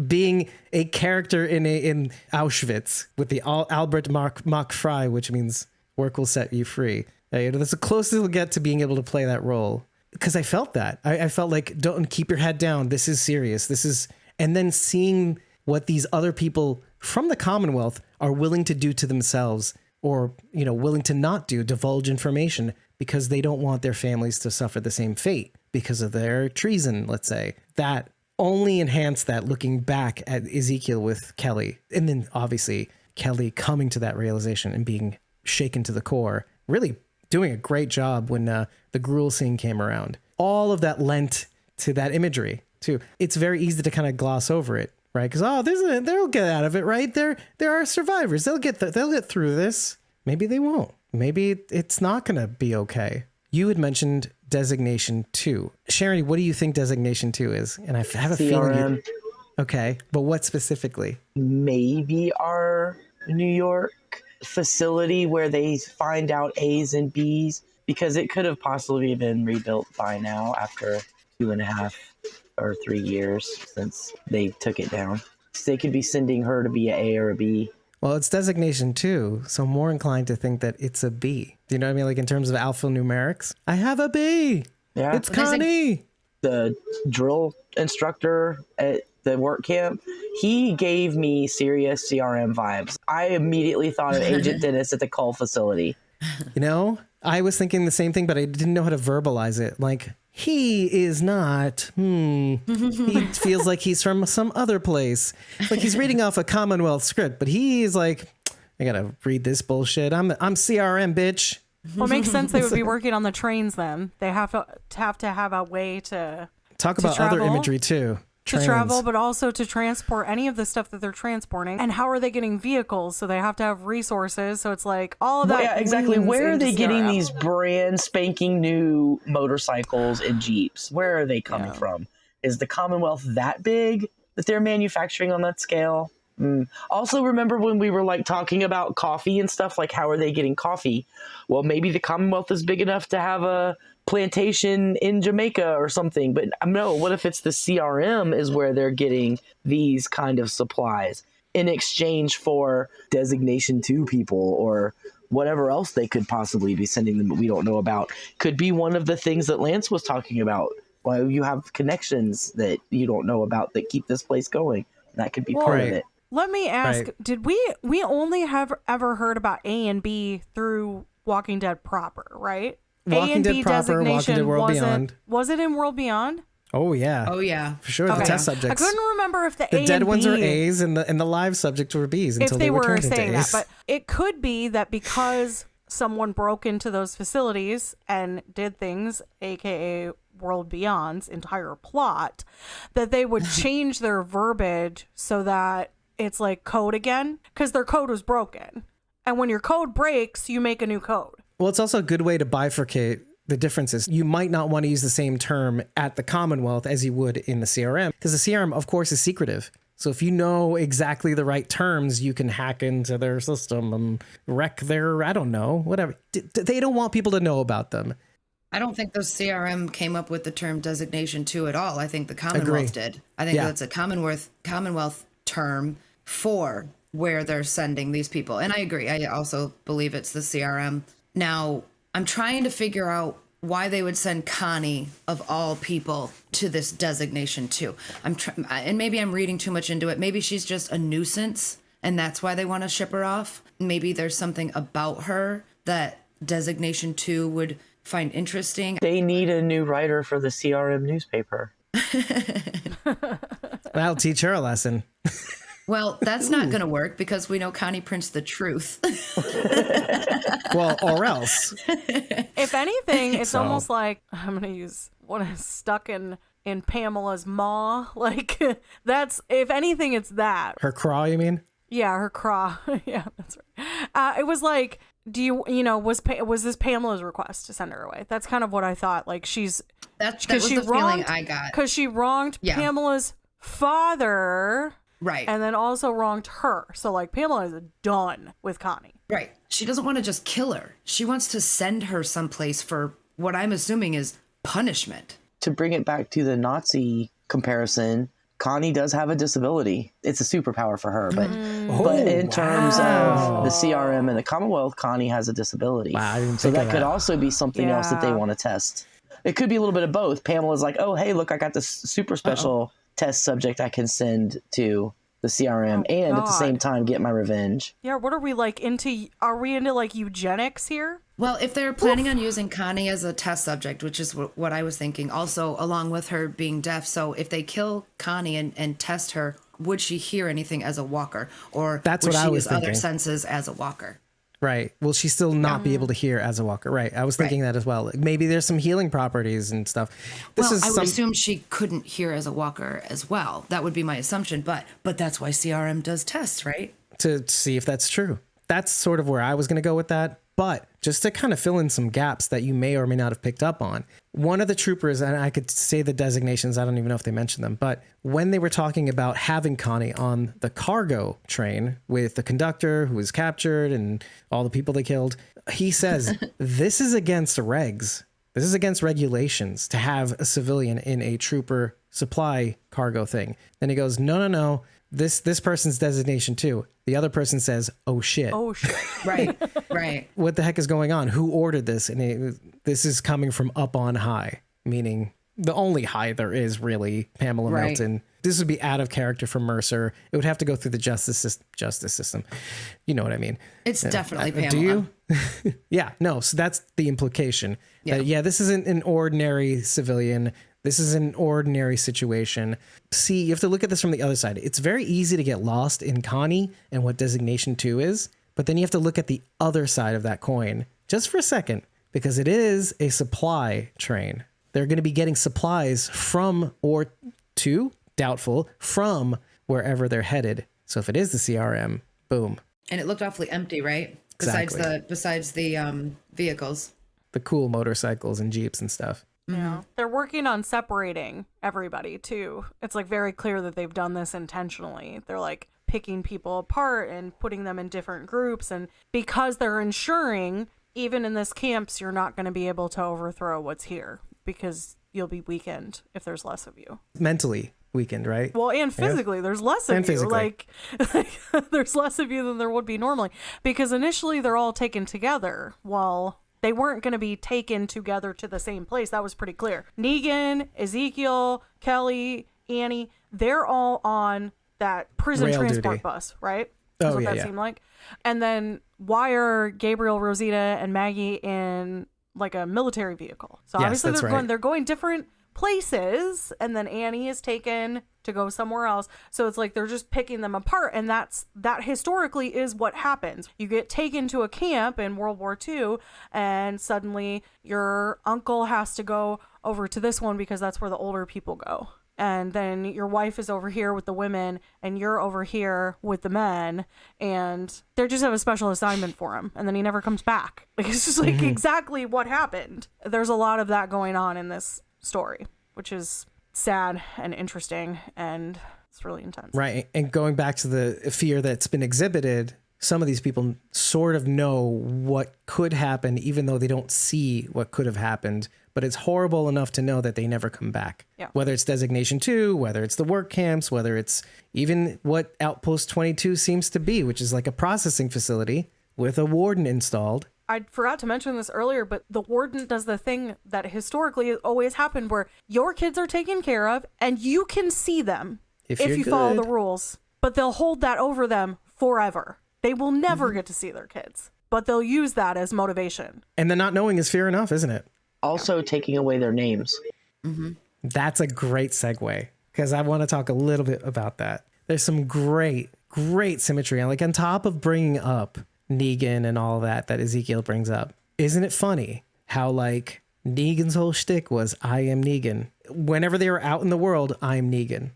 being a character in Auschwitz with the Albert Mock Frei, which means work will set you free. That's the closest he'll get to being able to play that role. Because I felt that. I felt like, don't keep your head down. This is serious. And then seeing what these other people from the Commonwealth are willing to do to themselves, or, willing to not divulge information because they don't want their families to suffer the same fate because of their treason, let's say. That only enhanced that, looking back at Ezekiel with Kelly. And then obviously Kelly coming to that realization and being shaken to the core really doing a great job when the gruel scene came around. All of that lent to that imagery too. It's very easy to kind of gloss over it, right? Because they'll get out of it, right? There are survivors. They'll get through this. Maybe they won't. Maybe it's not going to be okay. You had mentioned Designation 2. Sharon, what do you think Designation 2 is? And I have a feeling. Okay, but what specifically?
Maybe our New York facility where they find out A's and B's, because it could have possibly been rebuilt by now after 2.5 or 3 years since they took it down. So they could be sending her to be an A or a B.
Well, it's Designation 2, so I'm more inclined to think that it's a B. Do you know what I mean? Like in terms of alphanumerics? I have a B.
Yeah.
It's Connie.
The drill instructor at the work camp, he gave me serious CRM vibes. I immediately thought of Agent Dennis at the Cull facility.
You know, I was thinking the same thing, but I didn't know how to verbalize it. Like, he is not, he feels like he's from some other place. Like he's reading off a Commonwealth script, but he's like, I gotta read this bullshit. I'm CRM, bitch.
Well, it makes sense they would be working on the trains then. They have to have a way to
talk about
travel,
other imagery too.
To travel, but also to transport any of the stuff that they're transporting. And how are they getting vehicles? So they have to have resources. So it's like all of that.
Yeah, exactly. Where are they getting
CRM.
these brand spanking new motorcycles and Jeeps? Where are they coming from? Is the Commonwealth that big that they're manufacturing on that scale? Also, remember when we were like talking about coffee and stuff, like how are they getting coffee? Well, maybe the Commonwealth is big enough to have a plantation in Jamaica or something, but no, what if it's the CRM is where they're getting these kind of supplies in exchange for Designation 2 people or whatever else they could possibly be sending them that we don't know about? Could be one of the things that Lance was talking about. Well, you have connections that you don't know about that keep this place going. That could be part of it.
Let me ask, did we only have ever heard about A and B through Walking Dead proper, right?
Walking Dead proper, Walking Dead World Beyond.
Was it in World Beyond?
Oh yeah.
Oh yeah.
For sure. The test subjects.
I couldn't remember if the A
dead
and
ones
B,
are A's and the live subjects were B's until
if they
were
were
turned
saying
into A's.
that, but it could be that because someone broke into those facilities and did things, aka World Beyond's entire plot, that they would change their verbiage so that it's like code again, because their code was broken. And when your code breaks, you make a new code.
Well, it's also a good way to bifurcate the differences. You might not want to use the same term at the Commonwealth as you would in the CRM, because the CRM, of course, is secretive. So if you know exactly the right terms, you can hack into their system and wreck their, I don't know, whatever. They don't want people to know about them.
I don't think the CRM came up with the term Designation 2 at all. I think the Commonwealth did. I think that's a Commonwealth term for where they're sending these people. And I agree. I also believe it's the CRM. Now, I'm trying to figure out why they would send Connie, of all people, to this Designation 2. And maybe I'm reading too much into it. Maybe she's just a nuisance, and that's why they want to ship her off. Maybe there's something about her that Designation 2 would find interesting.
They need a new writer for the CRM newspaper.
That'll teach her a lesson.
Well, that's not going to work because we know Connie prints the truth.
Well, or else.
If anything, it's almost like, I'm going to use what is stuck in Pamela's maw. Like, that's, if anything, it's that.
Her craw, you mean?
Yeah, her craw. Yeah, that's right. It was like, was this Pamela's request to send her away? That's kind of what I thought. Like,
that was the feeling I got.
Because she wronged Pamela's father.
Right.
And then also wronged her. So, like, Pamela is done with Connie.
Right. She doesn't want to just kill her. She wants to send her someplace for what I'm assuming is punishment.
To bring it back to the Nazi comparison, Connie does have a disability. It's a superpower for her, but in terms of the CRM and the Commonwealth, Connie has a disability.
Wow, I didn't
so
think
that
of
could
that.
also be something else that they want to test. It could be a little bit of both. Pamela's like, oh, hey, look, I got this super special test subject I can send to the CRM and at the same time get my revenge.
Yeah, what are we like into? Are we into like eugenics here?
Well, if they're planning on using Connie as a test subject, which is what I was thinking, also along with her being deaf. So if they kill Connie and test her, would she hear anything as a walker? Or
That's
would
what
she
I was
use other
thinking.
senses as a walker?
Right. Will she still not be able to hear as a walker? Right. I was thinking that as well. Like, maybe there's some healing properties and stuff.
I would assume she couldn't hear as a walker as well. That would be my assumption. But that's why CRM does tests, right?
To see if that's true. That's sort of where I was going to go with that. But just to kind of fill in some gaps that you may or may not have picked up on, one of the troopers, and I could say the designations, I don't even know if they mentioned them, but when they were talking about having Connie on the cargo train with the conductor who was captured and all the people they killed, he says, this is against regs. This is against regulations to have a civilian in a trooper supply cargo thing. Then he goes, no. This person's designation too. The other person says, oh shit.
Right.
What the heck is going on? Who ordered this? And this is coming from up on high, meaning the only high there is really Pamela Milton. This would be out of character for Mercer. It would have to go through the justice system. You know what I mean?
It's definitely Pamela.
Do you? Yeah, no. So that's the implication.
Yeah.
This isn't an ordinary civilian. This is an ordinary situation. See, you have to look at this from the other side. It's very easy to get lost in Connie and what designation 2 is, but then you have to look at the other side of that coin just for a second, because it is a supply train. They're going to be getting supplies from or to, doubtful, from wherever they're headed. So if it is the CRM, boom.
And it looked awfully empty, right?
Exactly.
Besides the vehicles.
The cool motorcycles and Jeeps and stuff.
Yeah. They're working on separating everybody too. It's like very clear that they've done this intentionally. They're like picking people apart and putting them in different groups. And because they're ensuring, even in this camps, you're not going to be able to overthrow what's here because you'll be weakened if there's less of you.
Mentally weakened, right?
Well, and physically, there's less of
And
you.
physically.
Like, there's less of you than there would be normally. Because initially, they're all taken together. Well, they weren't going to be taken together to the same place. That was pretty clear. Negan, Ezekiel, Kelly, Annie, they're all on that prison
Rail
transport
duty.
bus, right?
Oh,
That's what
yeah,
that
yeah.
seemed like. And then why are Gabriel, Rosita, and Maggie in like a military vehicle? So
Yes,
obviously
that's right.
they're going different places, and then Annie is taken to go somewhere else. So it's like they're just picking them apart, and that historically is what happens. You get taken to a camp in World War II, and suddenly your uncle has to go over to this one because that's where the older people go. And then your wife is over here with the women, and you're over here with the men, and they just have a special assignment for him, and then he never comes back. Like, it's just like exactly what happened. There's a lot of that going on in this story, which is sad and interesting, and it's really intense.
Right. And going back to the fear that's been exhibited, some of these people sort of know what could happen, even though they don't see what could have happened. But it's horrible enough to know that they never come back.
Yeah.
Whether it's designation 2, whether it's the work camps, whether it's even what Outpost 22 seems to be, which is like a processing facility with a warden installed.
I forgot to mention this earlier, but the warden does the thing that historically has always happened where your kids are taken care of and you can see them if
you're
you follow
good.
the rules, but they'll hold that over them forever. They will never get to see their kids, but they'll use that as motivation.
And the not knowing is fear enough, isn't it?
Also taking away their names.
That's a great segue, because I want to talk a little bit about that. There's some great symmetry. And like on top of bringing up Negan and all that Ezekiel brings up, isn't it funny how like Negan's whole shtick was, I am Negan. Whenever they were out in the world, I'm Negan.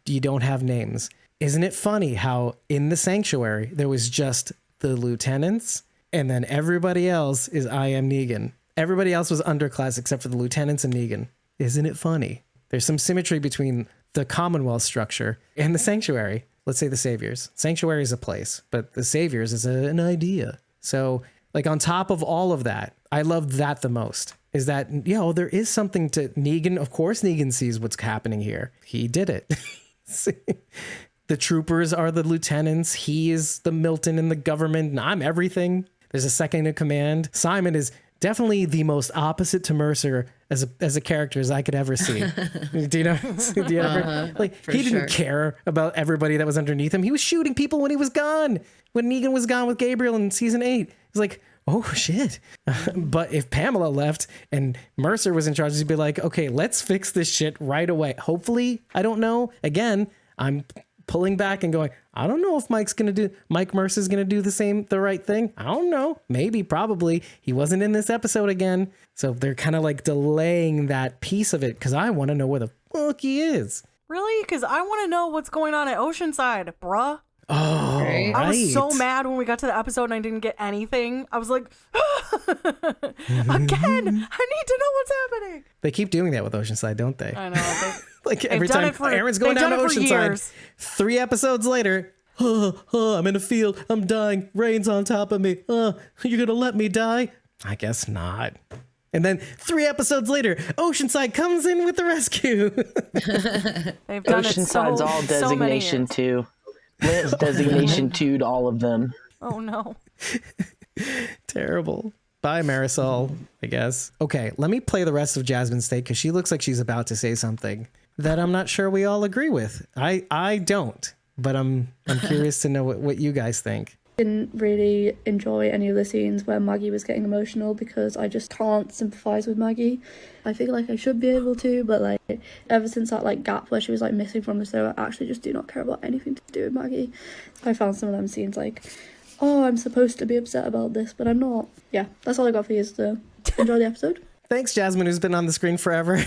You don't have names. Isn't it funny how in the sanctuary, there was just the lieutenants and then everybody else is I am Negan. Everybody else was underclass except for the lieutenants and Negan. Isn't it funny? There's some symmetry between the Commonwealth structure and the sanctuary. Let's say the Saviors. Sanctuary is a place, but the Saviors is an idea. So like on top of all of that, I love that the most. Is that, there is something to Negan. Of course, Negan sees what's happening here. He did it. The troopers are the lieutenants. He is the Milton in the government, and I'm everything. There's a second in command. Simon is definitely the most opposite to Mercer as a character as I could ever see. Do you know? Do you ever, he didn't care about everybody that was underneath him. He was shooting people when he was gone. When Negan was gone with Gabriel in season 8, he's like, oh shit. But if Pamela left and Mercer was in charge, he'd be like, okay, let's fix this shit right away. Hopefully, I don't know. Again, I'm pulling back and going, I don't know if Mike Mercer's going to do the right thing. I don't know. Maybe, probably. He wasn't in this episode again. So they're kind of like delaying that piece of it because I want to know where the fuck he is.
Really? Because I want to know what's going on at Oceanside, bruh.
Oh, right.
I was so mad when we got to the episode and I didn't get anything. I was like, again, I need to know what's happening.
They keep doing that with Oceanside, don't they?
I know.
Like every time Aaron's going down to Oceanside, 3 episodes later, I'm in a field, I'm dying, rain's on top of me. You're gonna let me die? I guess not. And then 3 episodes later, Oceanside comes in with the rescue.
They've done
Oceanside's all designation 2. Lance designation 2 to all of them.
Oh no.
Terrible. Bye, Marisol, I guess. Okay, let me play the rest of Jasmine's take because she looks like she's about to say something that I'm not sure we all agree with. I don't, but I'm curious to know what you guys think.
Didn't really enjoy any of the scenes where Maggie was getting emotional because I just can't sympathize with Maggie. I feel like I should be able to, but like ever since that like gap where she was like missing from the show, I actually just do not care about anything to do with Maggie. I found some of them scenes like, oh, I'm supposed to be upset about this, but I'm not. Yeah, that's all I got for you, so enjoy the episode.
Thanks, Jasmine, who's been on the screen forever.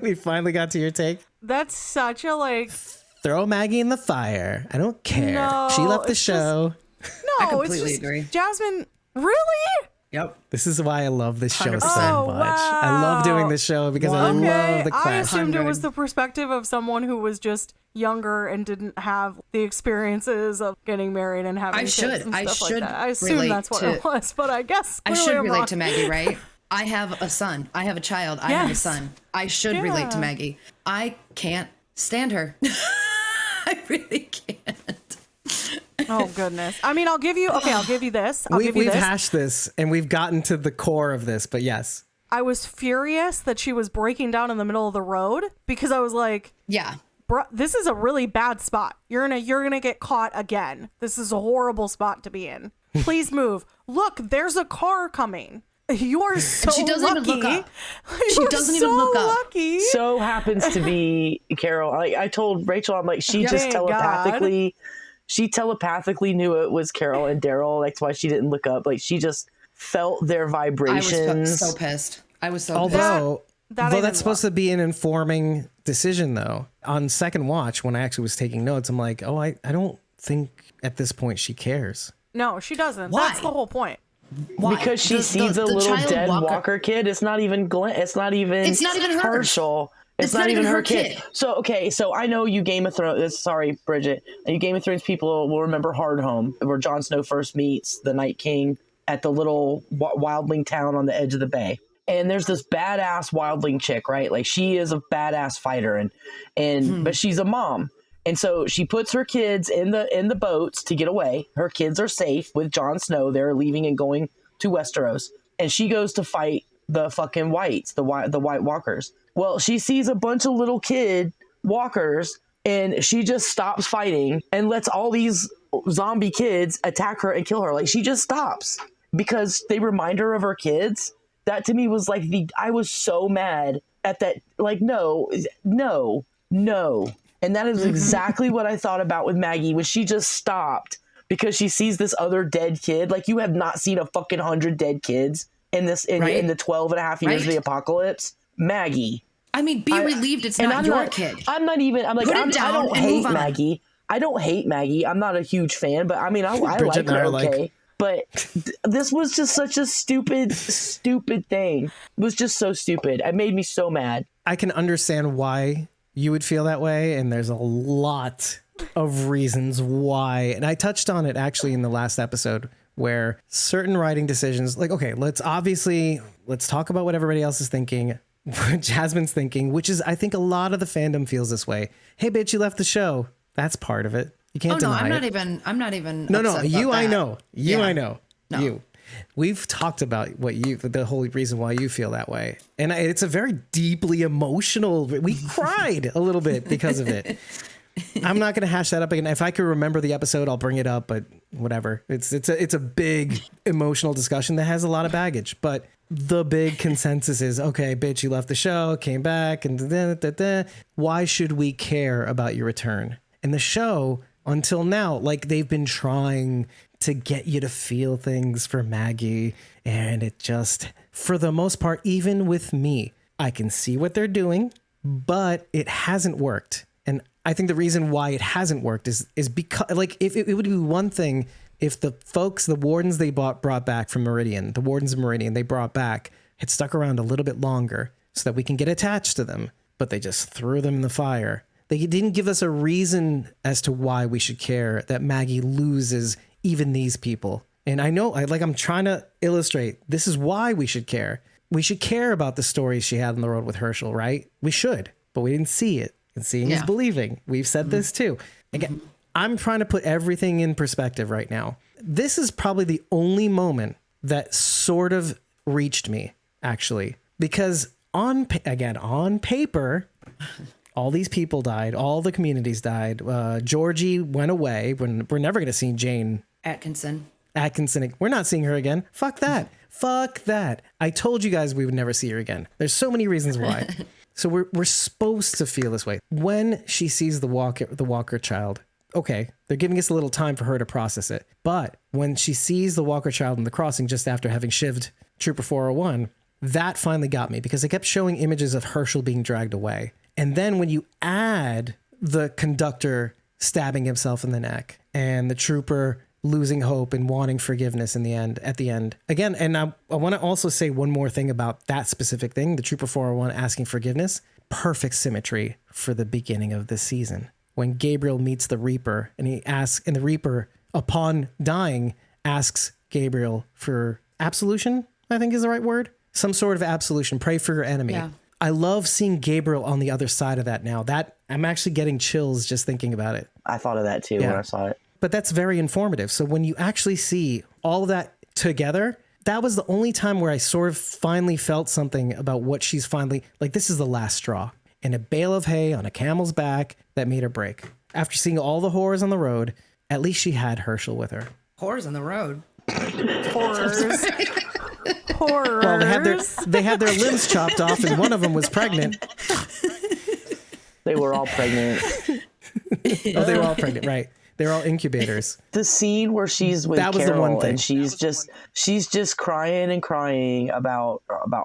We finally got to your take.
That's such a like...
Throw Maggie in the fire. I don't care.
No,
she left the show.
I completely agree.
Jasmine, really?
Yep.
This is why I love this show
100%.
so much.
Wow.
I love doing this show because I love the
I
clash.
assumed it was the perspective of someone who was just younger and didn't have the experiences of getting married and having kids and stuff like that. I assume that's what it was, but I guess
I should relate to Maggie, right? I have a son. I have a child. I have a son. I should relate to Maggie. I can't stand her. I really can't.
Oh goodness. I mean, I'll give you this.
We've hashed this and we've gotten to the core of this, but yes.
I was furious that she was breaking down in the middle of the road because I was like,
yeah,
bro, this is a really bad spot. You're gonna get caught again. This is a horrible spot to be in. Please move. Look, there's a car coming. You are so lucky.
She doesn't even look up. She doesn't even look up.
Lucky.
So happens to be Carol. I told Rachel, I'm like, she just telepathically. She telepathically knew it was Carol and Daryl. That's why she didn't look up. Like she just felt their vibrations.
I was so pissed. I was so pissed.
Although that's supposed to be an informing decision, though. On second watch, when I actually was taking notes, I'm like, oh, I don't think at this point she cares.
No, she doesn't.
Why?
That's the whole point.
Why?
Because she sees a little dead Walker kid. It's not even Glenn. It's not even Herschel. It's not even her kid. So, okay, so I know you Game of Thrones, sorry, Bridget, you Game of Thrones people will remember Hardhome, where Jon Snow first meets the Night King at the little wildling town on the edge of the bay. And there's this badass wildling chick, right? Like, she is a badass fighter, but she's a mom. And so she puts her kids in the boats to get away. Her kids are safe with Jon Snow. They're leaving and going to Westeros. And she goes to fight the fucking whites, the White Walkers. Well, she sees a bunch of little kid walkers and she just stops fighting and lets all these zombie kids attack her and kill her. Like, she just stops because they remind her of her kids. That to me was like I was so mad at that. Like, no. And that is exactly what I thought about with Maggie when she just stopped because she sees this other dead kid. Like, you have not seen a fucking 100 dead kids in the 12 and a half years of the apocalypse. Maggie.
I mean, be relieved it's not your kid.
I don't hate Maggie. I don't hate Maggie. I'm not a huge fan, but I mean, I like her okay. But this was just such a stupid thing. It was just so stupid. It made me so mad.
I can understand why you would feel that way, and there's a lot of reasons why. And I touched on it actually in the last episode where certain writing decisions, like, okay, let's talk about what everybody else is thinking. Jasmine's thinking, which is, I think a lot of the fandom feels this way. Hey, bitch, you left the show. That's part of it. You can't deny it.
I'm not even.
No, you, I know. You,
yeah.
I know. No. You. We've talked about the whole reason why you feel that way. And it's a very deeply emotional, we cried a little bit because of it. I'm not going to hash that up again. If I could remember the episode, I'll bring it up, but whatever. It's a big emotional discussion that has a lot of baggage, but the big consensus is, okay, bitch, you left the show, came back, and why should we care about your return? in the show until now, like they've been trying to get you to feel things for Maggie. And it just, for the most part, even with me, I can see what they're doing, but it hasn't worked. And I think the reason why it hasn't worked is because, like, if it would be one thing if the folks, the wardens they brought back from Meridian, the wardens of Meridian they brought back had stuck around a little bit longer so that we can get attached to them, but they just threw them in the fire. They didn't give us a reason as to why we should care that Maggie loses even these people. And I know, I'm trying to illustrate, this is why we should care. We should care about the stories she had on the road with Herschel, right? We should, but we didn't see it. And seeing is believing. We've said this too. Again, I'm trying to put everything in perspective right now. This is probably the only moment that sort of reached me, actually, because on paper, all these people died. All the communities died. Georgie went away. We're never going to see Jane
Atkinson.
We're not seeing her again. Fuck that. Fuck that. I told you guys we would never see her again. There's so many reasons why. So we're supposed to feel this way. When she sees the Walker child, okay, they're giving us a little time for her to process it. But when she sees the Walker child in the crossing just after having shivved Trooper 401, that finally got me because it kept showing images of Herschel being dragged away. And then when you add the conductor stabbing himself in the neck and the trooper losing hope and wanting forgiveness at the end. Again, and I want to also say one more thing about that specific thing, the Trooper 401 asking forgiveness. Perfect symmetry for the beginning of this season. When Gabriel meets the Reaper and the Reaper, upon dying, asks Gabriel for absolution, I think is the right word. Some sort of absolution. Pray for your enemy. Yeah. I love seeing Gabriel on the other side of that now. That I'm actually getting chills just thinking about it.
I thought of that too when I saw it.
But that's very informative. So when you actually see all of that together, that was the only time where I sort of finally felt something about what she's finally, like, this is the last straw. And a bale of hay on a camel's back that made her break. After seeing all the horrors on the road, at least she had Herschel with her.
Horrors on the road.
Horrors. Horrors.
Well, they had their limbs chopped off and one of them was pregnant.
They were all pregnant.
Oh, they were all pregnant, right. They're all incubators.
The scene where she's with Carol, the one thing. And she's just crying and crying about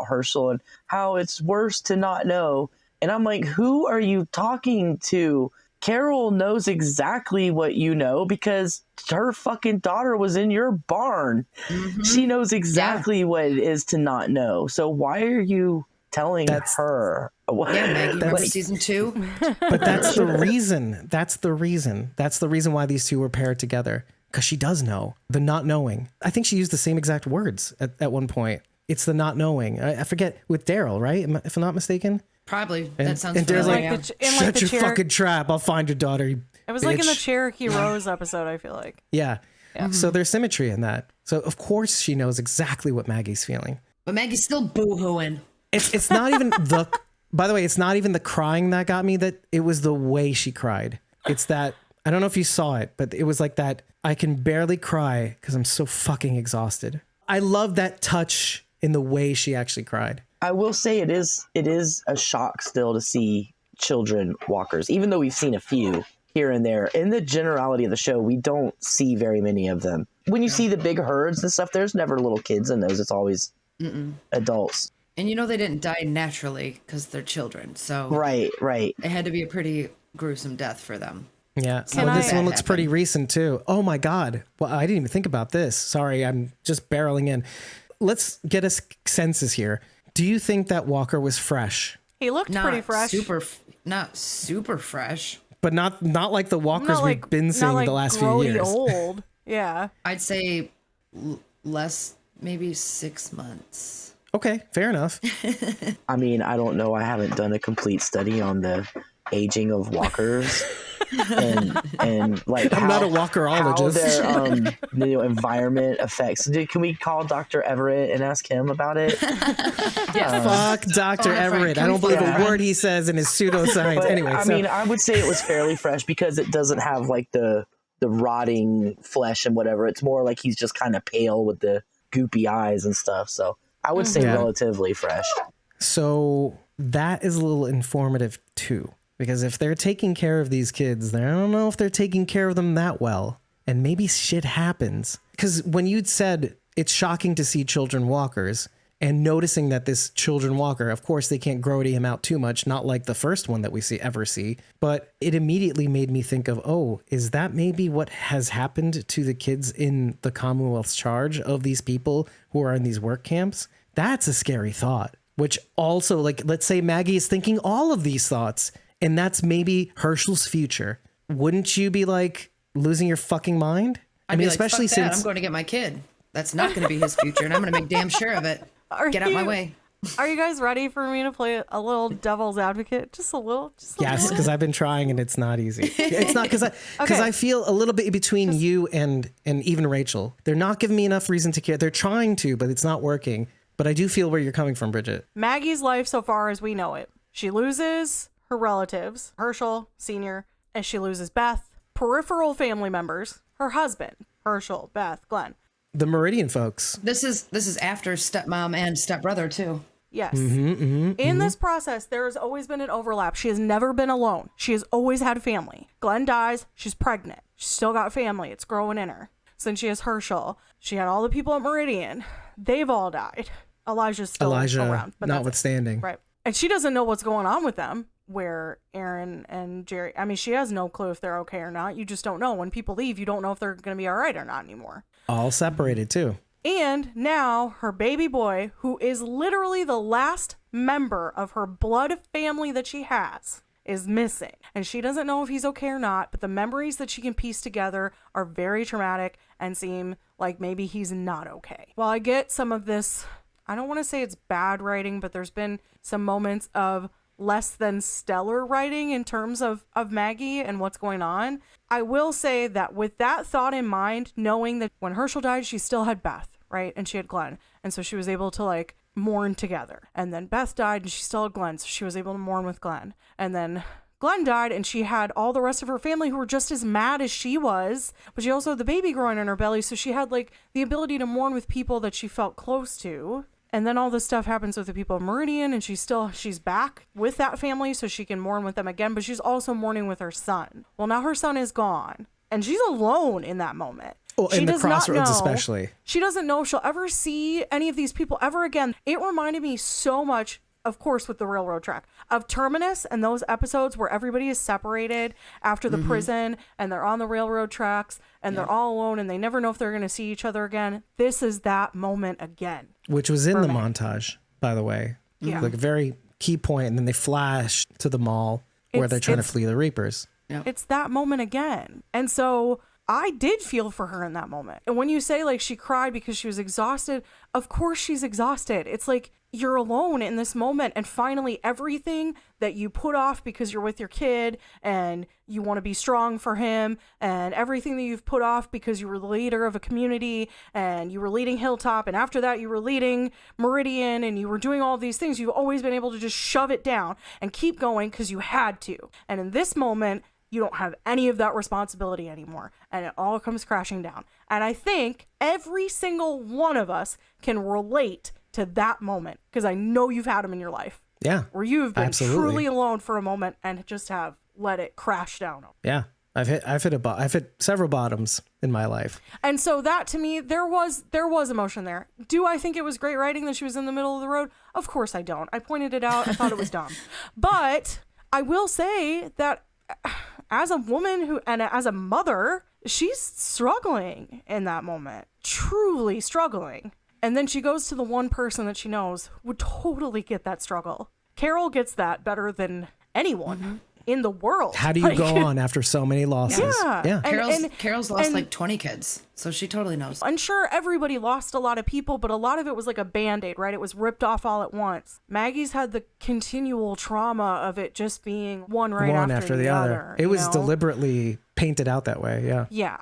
Herschel and how it's worse to not know. And I'm like, who are you talking to? Carol knows exactly what you know because her fucking daughter was in your barn. Mm-hmm. She knows exactly what it is to not know. So why are you telling her?
Yeah, Maggie, what, season 2?
But that's the reason. That's the reason why these two were paired together. Because she does know. The not knowing. I think she used the same exact words at one point. It's the not knowing. I forget, with Daryl, right? If I'm not mistaken?
Probably. That sounds
and Daryl's
familiar.
like, shut your fucking trap. I'll find your daughter, you
It was
bitch.
like in the Cherokee Rose episode, I feel like.
Yeah. So there's symmetry in that. So of course she knows exactly what Maggie's feeling.
But Maggie's still boo-hooing.
It's not even the... By the way, it's not even the crying that got me. That it was the way she cried. It's that, I don't know if you saw it, but it was like that, I can barely cry because I'm so fucking exhausted. I love that touch in the way she actually cried.
I will say it is a shock still to see children walkers, even though we've seen a few here and there. In the generality of the show, we don't see very many of them. When you see the big herds and stuff, there's never little kids in those. It's always adults.
And they didn't die naturally because they're children. So
right.
It had to be a pretty gruesome death for them.
Yeah. Well, this one looks pretty recent too. Oh my God. Well, I didn't even think about this. Sorry, I'm just barreling in. Let's get a census here. Do you think that Walker was fresh?
He looked pretty fresh.
Not super fresh.
But not like the Walkers we've been seeing the last few years.
Old. Yeah.
I'd say less, maybe 6 months.
Okay, fair enough.
I mean, I don't know. I haven't done a complete study on the aging of walkers and like
I'm not a walkerologist.
How their environment affects. Can we call Dr. Everett and ask him about it?
Fuck Dr. Everett. I don't believe a word he says in his pseudoscience.
But,
anyway,
I mean, I would say it was fairly fresh because it doesn't have like the rotting flesh and whatever. It's more like he's just kind of pale with the goopy eyes and stuff. So I would say relatively fresh.
So that is a little informative too. Because if they're taking care of these kids, I don't know if they're taking care of them that well. And maybe shit happens. Because when you'd said it's shocking to see children walkers, and noticing that this children walker, of course, they can't grody him out too much, not like the first one that we ever see, but it immediately made me think of, oh, is that maybe what has happened to the kids in the Commonwealth's charge of these people who are in these work camps? That's a scary thought, which also, like, let's say Maggie is thinking all of these thoughts, and that's maybe Herschel's future. Wouldn't you be like losing your fucking mind?
I mean, especially since I'm going to get my kid. That's not going to be his future, and I'm going to make damn sure of it. Get out my way.
Are you guys ready for me to play a little devil's advocate? Just a little?
Yes, because I've been trying and it's not easy. It's not because I feel a little bit between you and even Rachel. They're not giving me enough reason to care. They're trying to, but it's not working. But I do feel where you're coming from, Bridget.
Maggie's life so far as we know it. She loses her relatives, Herschel, Sr., and she loses Beth, peripheral family members, her husband, Herschel, Beth, Glenn.
The Meridian folks.
This is after stepmom and stepbrother too.
Yes. In this process, there has always been an overlap. She has never been alone. She has always had family. Glenn dies. She's pregnant. She's still got family. It's growing in her. So then she has Herschel. She had all the people at Meridian. They've all died. Elijah's still around. But
notwithstanding.
Right. And she doesn't know what's going on with them, where Aaron and Jerry, I mean, she has no clue if they're okay or not. You just don't know. When people leave, you don't know if they're going to be all right or not anymore.
All separated too.
And now her baby boy, who is literally the last member of her blood family that she has, is missing. And she doesn't know if he's okay or not, but the memories that she can piece together are very traumatic and seem like maybe he's not okay. While I get some of this, I don't want to say it's bad writing, but there's been some moments of less than stellar writing in terms of Maggie and what's going on. I will say that with that thought in mind, knowing that when Herschel died, she still had Beth, right? And she had Glenn. And so she was able to like mourn together. And then Beth died and she still had Glenn. So she was able to mourn with Glenn. And then Glenn died and she had all the rest of her family who were just as mad as she was. But she also had the baby growing in her belly. So she had like the ability to mourn with people that she felt close to. And then all this stuff happens with the people of Meridian, and she's back with that family so she can mourn with them again, but she's also mourning with her son. Well, now her son is gone, and she's alone in that moment.
Well, in the crossroads especially.
She doesn't know if she'll ever see any of these people ever again. It reminded me so much, of course, with the railroad track, of Terminus and those episodes where everybody is separated after the prison and they're on the railroad tracks and they're all alone and they never know if they're going to see each other again. This is that moment again.
Which was in the montage, by the way.
Yeah.
Like a very key point, and then they flash to the mall where they're trying to flee the Reapers.
Yep.
It's that moment again. And so I did feel for her in that moment. And when you say like she cried because she was exhausted, of course she's exhausted. It's like you're alone in this moment, and finally everything that you put off because you're with your kid and you want to be strong for him, and everything that you've put off because you were the leader of a community and you were leading Hilltop, and after that you were leading Meridian and you were doing all these things, you've always been able to just shove it down and keep going because you had to. And in this moment, you don't have any of that responsibility anymore, and it all comes crashing down. And I think every single one of us can relate to that moment, because I know you've had them in your life.
Yeah.
Where you've been
absolutely.
truly alone for a moment and just have let it crash down.
Yeah. I've hit several bottoms in my life.
And so that, to me, there was emotion there. Do I think it was great writing that she was in the middle of the road? Of course I don't. I pointed it out. I thought it was dumb. But I will say that as a woman and as a mother, she's struggling in that moment, truly struggling. And then she goes to the one person that she knows would totally get that struggle. Carol gets that better than anyone in the world.
How do you go on after so many losses?
Yeah.
Carol's lost like 20 kids, so she totally knows.
I'm sure everybody lost a lot of people, but a lot of it was like a Band-Aid, right? It was ripped off all at once. Maggie's had the continual trauma of it just being one after the other.
It was deliberately painted out that way, yeah.
Yeah,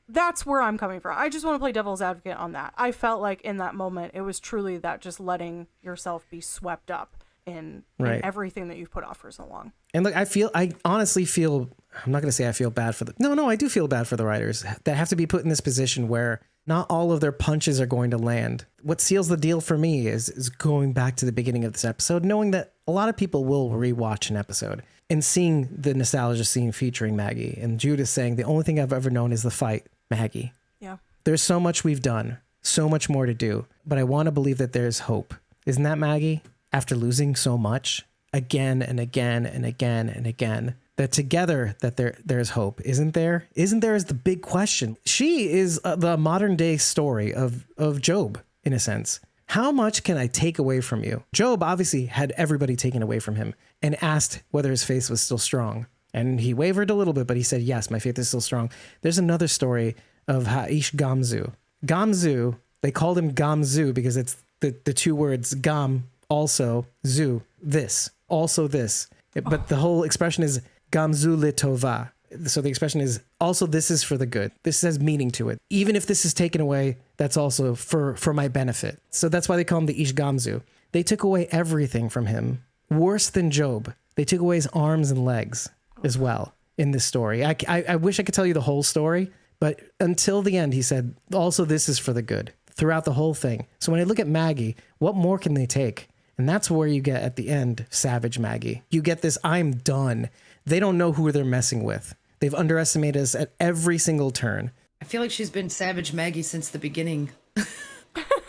that's where I'm coming from. I just want to play devil's advocate on that. I felt like in that moment, it was truly that just letting yourself be swept up in everything that you've put off for so long.
And look, I honestly feel, I'm not going to say I feel bad for I do feel bad for the writers that have to be put in this position where not all of their punches are going to land. What seals the deal for me is going back to the beginning of this episode, knowing that a lot of people will rewatch an episode. and seeing the nostalgia scene featuring Maggie and Judas saying, the only thing I've ever known is the fight, Maggie.
Yeah.
There's so much we've done, so much more to do, but I want to believe that there's hope. Isn't that Maggie? After losing so much again and again and again and again, that together that there's hope. Isn't there? Isn't there is the big question. She is the modern day story of Job, in a sense. How much can I take away from you? Job obviously had everybody taken away from him and asked whether his faith was still strong. And he wavered a little bit, but he said, yes, my faith is still strong. There's another story of Ha'ish Gamzu. Gamzu, they called him Gamzu because it's the two words Gam, also, Zu, this, also this. But the whole expression is Gamzu litova. So the expression is also this is for the good. This has meaning to it. Even if this is taken away, that's also for my benefit. So that's why they call him the Ish Gamzu. They took away everything from him. Worse than Job. They took away his arms and legs as well in this story. I wish I could tell you the whole story, but until the end, he said, also this is for the good throughout the whole thing. So when I look at Maggie, what more can they take? And that's where you get at the end, Savage Maggie. You get this, I'm done. They don't know who they're messing with. They've underestimated us at every single turn.
I feel like she's been Savage Maggie since the beginning.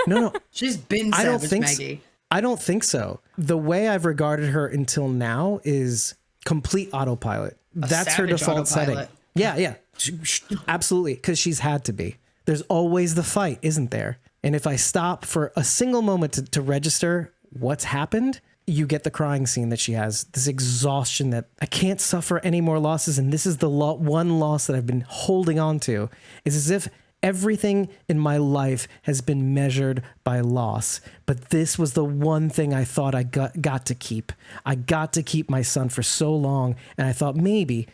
No.
She's been Savage Maggie.
I don't think so. The way I've regarded her until now is complete autopilot. That's her default setting. Yeah. Absolutely. Because she's had to be. There's always the fight, isn't there? And if I stop for a single moment to register what's happened, you get the crying scene that she has, this exhaustion that I can't suffer any more losses. And this is the one loss that I've been holding on to. It's as if everything in my life has been measured by loss. But this was the one thing I thought I got to keep. I got to keep my son for so long. And I thought maybe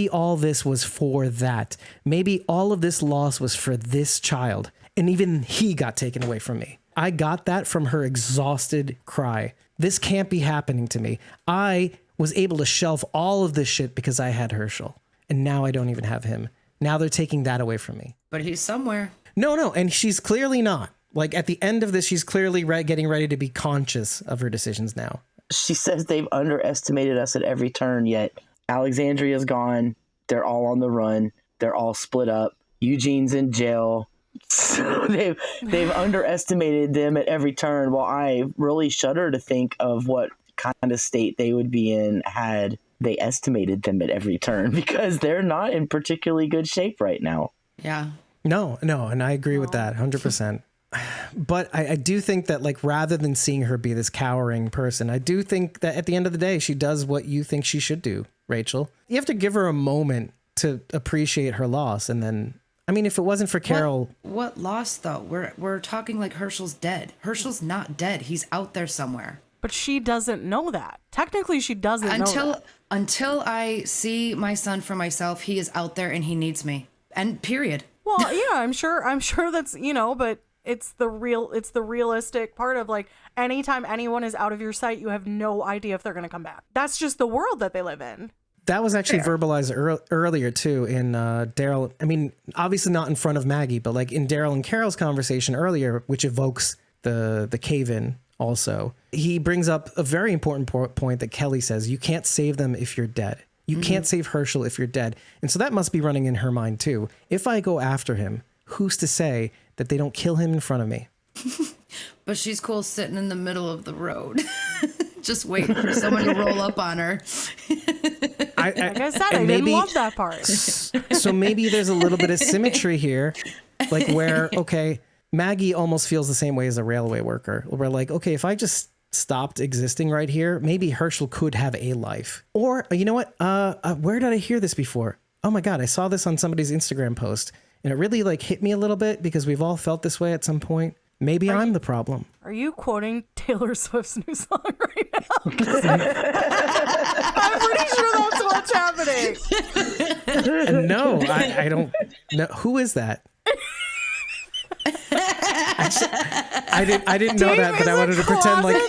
all this was for that. Maybe all of this loss was for this child. And even he got taken away from me. I got that from her exhausted cry. This can't be happening to me. I was able to shelf all of this shit because I had Herschel. And now I don't even have him. Now they're taking that away from me.
But he's somewhere.
No. And she's clearly not. Like at the end of this, she's clearly getting ready to be conscious of her decisions now.
She says they've underestimated us at every turn, yet Alexandria's gone. They're all on the run. They're all split up. Eugene's in jail. So they've underestimated them at every turn. Well, I really shudder to think of what kind of state they would be in had they estimated them at every turn, because they're not in particularly good shape right now.
Yeah.
No, and I agree with that 100%. But I do think that, like, rather than seeing her be this cowering person, I do think that at the end of the day, she does what you think she should do, Rachel. You have to give her a moment to appreciate her loss. And then, I mean, if it wasn't for Carol...
What loss, though? We're talking like Herschel's dead. Herschel's not dead. He's out there somewhere.
But she doesn't know that. Technically, she doesn't know that.
Until I see my son for myself, he is out there and he needs me. And period.
Well, yeah, I'm sure that's, but it's the realistic part of, like, anytime anyone is out of your sight, you have no idea if they're going to come back. That's just the world that they live in.
That was actually verbalized earlier too in Daryl. I mean, obviously not in front of Maggie, but like in Daryl and Carol's conversation earlier, which evokes the cave-in also. He brings up a very important point that Kelly says, you can't save them if you're dead. You can't save Herschel if you're dead. And so that must be running in her mind too. If I go after him, who's to say that they don't kill him in front of me?
But she's cool sitting in the middle of the road. Just waiting for someone to roll up on her.
Like I said, I didn't love that part.
So maybe there's a little bit of symmetry here, like where, okay, Maggie almost feels the same way as a railway worker. We're like, okay, if I just stopped existing right here, maybe Herschel could have a life. Or, you know what? Where did I hear this before? Oh my God, I saw this on somebody's Instagram post, and it really like hit me a little bit because we've all felt this way at some point. Maybe I'm the problem.
Are you quoting Taylor Swift's new song right now? I'm pretty sure that's what's happening.
No, I don't know. Who is that? I didn't know that, but I wanted to pretend like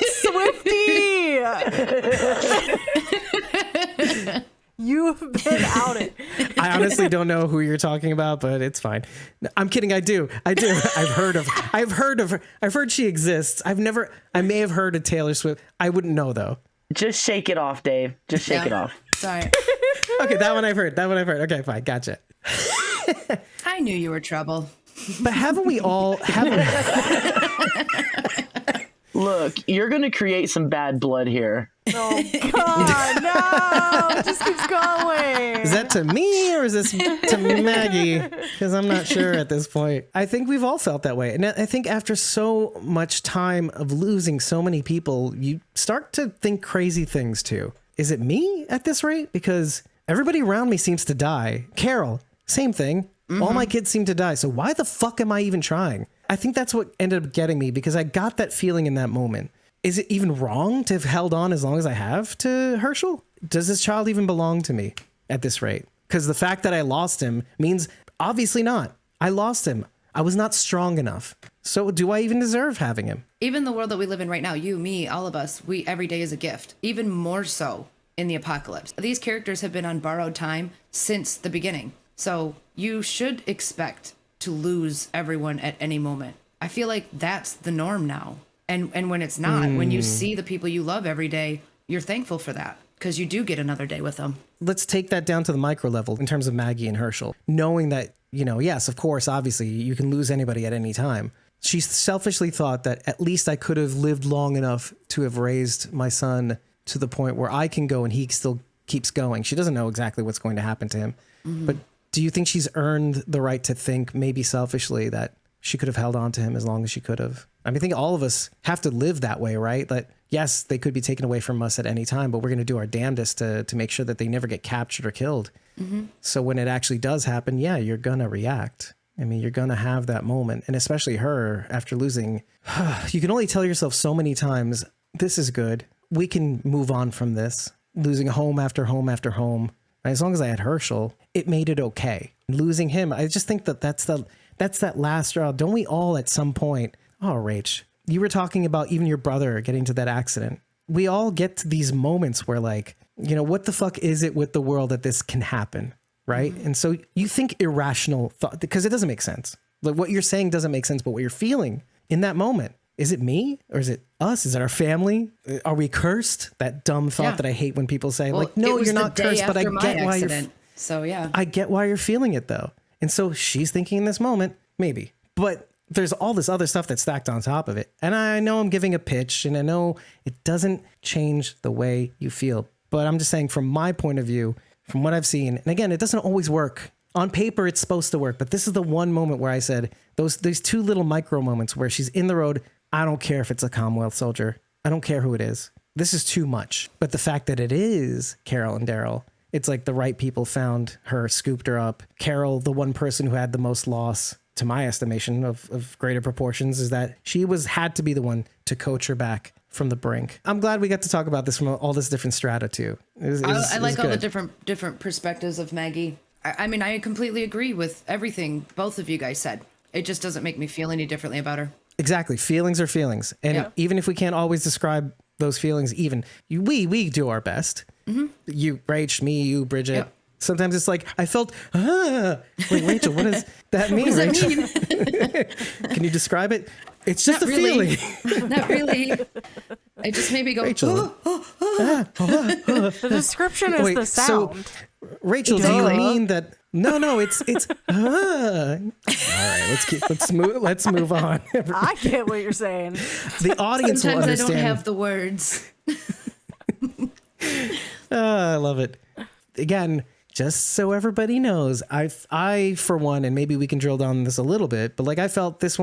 Swiftie. You've been outed.
I honestly don't know who you're talking about, but it's fine. I'm kidding. I do. I've heard her. I've heard she exists. I may have heard of Taylor Swift. I wouldn't know though.
Just shake it off, Dave. Just shake it off.
Sorry.
Okay, that one I've heard. Okay, fine, gotcha.
I knew you were trouble.
But haven't we all?
Look, you're going to create some bad blood here.
Oh God, no! It just keeps going.
Is that to me or is this to Maggie? Because I'm not sure at this point. I think we've all felt that way. And I think after so much time of losing so many people, you start to think crazy things too. Is it me at this rate? Because everybody around me seems to die. Carol, same thing. All my kids seem to die. So why the fuck am I even trying? I think that's what ended up getting me because I got that feeling in that moment. Is it even wrong to have held on as long as I have to Herschel? Does this child even belong to me at this rate? Because the fact that I lost him means obviously not. I lost him. I was not strong enough. So do I even deserve having him?
Even the world that we live in right now, you, me, all of us, every day is a gift. Even more so in the apocalypse. These characters have been on borrowed time since the beginning. So you should expect to lose everyone at any moment. I feel like that's the norm now. And when it's not, when you see the people you love every day, you're thankful for that because you do get another day with them.
Let's take that down to the micro level in terms of Maggie and Herschel. Knowing that, yes, of course, obviously, you can lose anybody at any time. She selfishly thought that at least I could have lived long enough to have raised my son to the point where I can go and he still keeps going. She doesn't know exactly what's going to happen to him. But do you think she's earned the right to think maybe selfishly that she could have held on to him as long as she could have? I mean, I think all of us have to live that way, right? That yes, they could be taken away from us at any time, but we're going to do our damnedest to make sure that they never get captured or killed. So when it actually does happen, yeah, you're going to react. I mean, you're going to have that moment. And especially her after losing, you can only tell yourself so many times, this is good. We can move on from this. Losing home after home after home. As long as I had Herschel, it made it okay. Losing him, I just think that's that last straw. Don't we all at some point? Oh, Rach, you were talking about even your brother getting to that accident. We all get to these moments where what the fuck is it with the world that this can happen, right? And so you think irrational thought because it doesn't make sense. Like what you're saying doesn't make sense, but what you're feeling in that moment, is it me or is it us? Is it our family? Are we cursed? That dumb thought that I hate when people say no, you're not cursed, but I get why you're.
So yeah,
I get why you're feeling it though. And so she's thinking in this moment, maybe, but there's all this other stuff that's stacked on top of it. And I know I'm giving a pitch and I know it doesn't change the way you feel, but I'm just saying from my point of view, from what I've seen, and again, it doesn't always work. On paper, it's supposed to work, but this is the one moment where I said these two little micro moments where she's in the road. I don't care if it's a Commonwealth soldier. I don't care who it is. This is too much. But the fact that it is Carol and Daryl, it's like the right people found her, scooped her up. Carol, the one person who had the most loss, to my estimation of greater proportions, is that she had to be the one to coach her back from the brink. I'm glad we got to talk about this from all this different strata too.
I like all the different perspectives of Maggie. I mean, I completely agree with everything both of you guys said. It just doesn't make me feel any differently about her.
Exactly. Feelings are feelings. And even if we can't always describe those feelings, we do our best. You, Rach, me, you, Bridget. Yep. Sometimes it's like, I felt, wait, Rachel, what does that mean, Rachel? Can you describe it? It's just
really.
Feeling.
Not really. It just made me go,
Rachel.
The description is the sound.
So, Rachel, do you mean that? No, it's all right, let's move on.
I get what you're saying.
The audience
Sometimes
will understand.
I don't have the words.
I love it. Again, just so everybody knows, I for one, and maybe we can drill down on this a little bit, but I felt this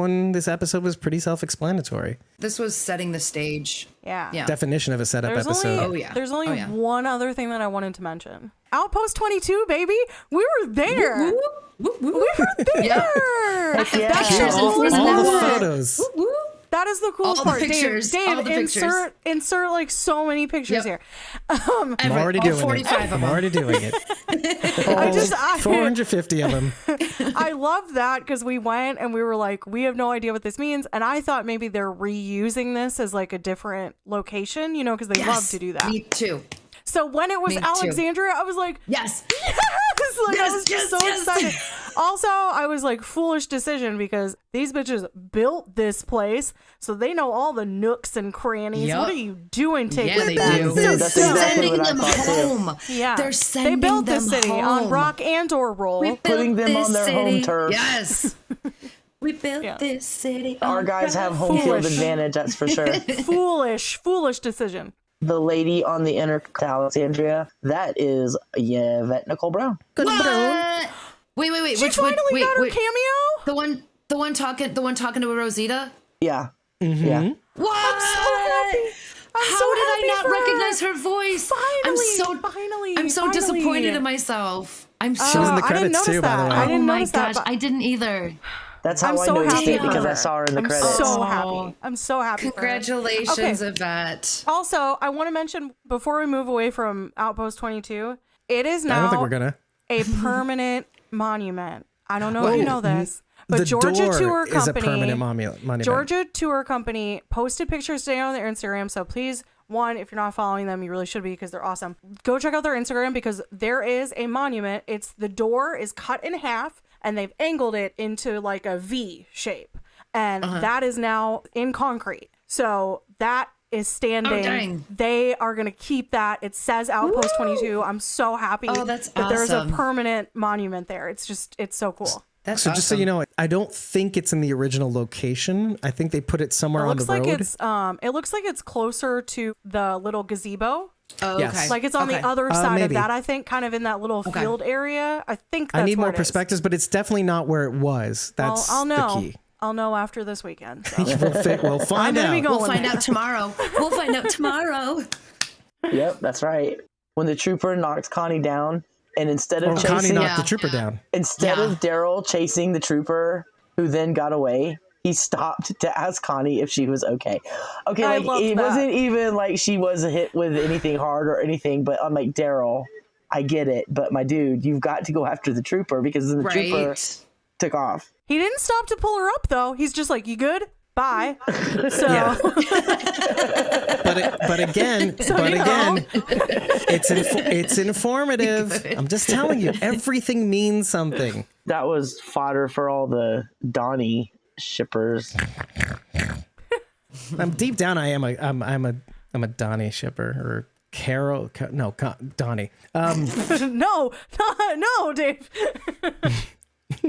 episode was pretty self-explanatory.
This was setting the stage.
Yeah.
Definition of a setup episode.
There's only one other thing that I wanted to mention. Outpost 22, baby. We were there.
Woo, woo, woo, woo.
We were there.
Yeah.
That's
all the photos.
Woo, woo.
That is the coolest part. Dave, insert like so many pictures here.
I'm already doing
45
it. I'm already doing it. 450 of them.
I love that because we went and we were like, we have no idea what this means. And I thought maybe they're reusing this as like a different location, because they love to do that.
Me too.
So when it was Alexandria, I was like,
yes.
I was just so excited. Also, I was like, foolish decision because these bitches built this place, so they know all the nooks and crannies.
Yup.
What are you doing taking
Yeah, they
that?
do.
Dude, that's exactly
Sending
what I
them
thought too.
home.
Yeah,
They're sending
they built
them
this city
home.
on rock and or roll.
We built
Putting them
this
on their home
city.
turf.
Yes. We built this city.
Our
on
guys have
rock.
home field
Foolish.
advantage, that's for sure.
Foolish decision.
The lady on the inner Alexandria, that is Yvette Nicole Brown.
What? Wait.
She finally got her cameo.
The one talking to Rosita.
Yeah.
Mm-hmm.
Yeah.
What?
I'm so happy.
How
so
did I
happy
not
for her.
recognize her voice? I'm so disappointed in myself. I'm so.
She was in the
I didn't
credits
notice
too, by the
that.
way.
I didn't
oh my
notice
gosh,
that.
I didn't either.
That's how
I'm
I
so
noticed
happy
it
for
because
her.
I saw her in the
I'm
credits.
so happy. I'm so happy.
Congratulations,
for her. Okay.
Yvette.
Also, I want to mention before we move away from Outpost 22, it is
I
now
don't think we're gonna.
a permanent monument. I don't know if you know this, but
The
Georgia
door
Tour
is a
Company,
permanent monument.
Georgia Tour Company posted pictures today on their Instagram. So please, one, if you're not following them, you really should be because they're awesome. Go check out their Instagram because there is a monument. The door is cut in half and they've angled it into like a V shape. And that is now in concrete. So that is standing.
Oh, dang.
They are going to keep that. It says Outpost 22. I'm so happy
that's
that there's a
awesome.
permanent monument there. It's so cool.
That's
So just so you know, I don't think it's in the original location. I think they put it somewhere on the road.
It looks like it's closer to the little gazebo.
Oh,
Yes.
okay.
Like it's on the
Okay.
other side
maybe.
of that, I think, kind of in that little field area. I think that's
I need
where
more
it is.
perspectives, but it's definitely not where it was. That's
I'll know.
the key.
I'll know after this weekend. So.
We'll find
gonna be
out.
going
We'll find out tomorrow. We'll find out tomorrow.
Yep, that's right. When the trooper knocks Connie down, and instead of
Connie
chasing,
knocked the trooper down.
instead of Daryl chasing the trooper who then got away, he stopped to ask Connie if she was okay. Okay,
I
like
loved
it
that.
wasn't even like she was hit with anything hard or anything, but I'm like, Daryl, I get it, but my dude, you've got to go after the trooper because then the trooper
Right.
took off.
He didn't stop to pull her up though. He's just like, "You good? Bye." So
Yeah. But again, it's informative. I'm just telling you, everything means something.
That was fodder for all the Donnie shippers.
I'm deep down. I'm a Donnie shipper or Carol. No, Donnie.
no, Dave.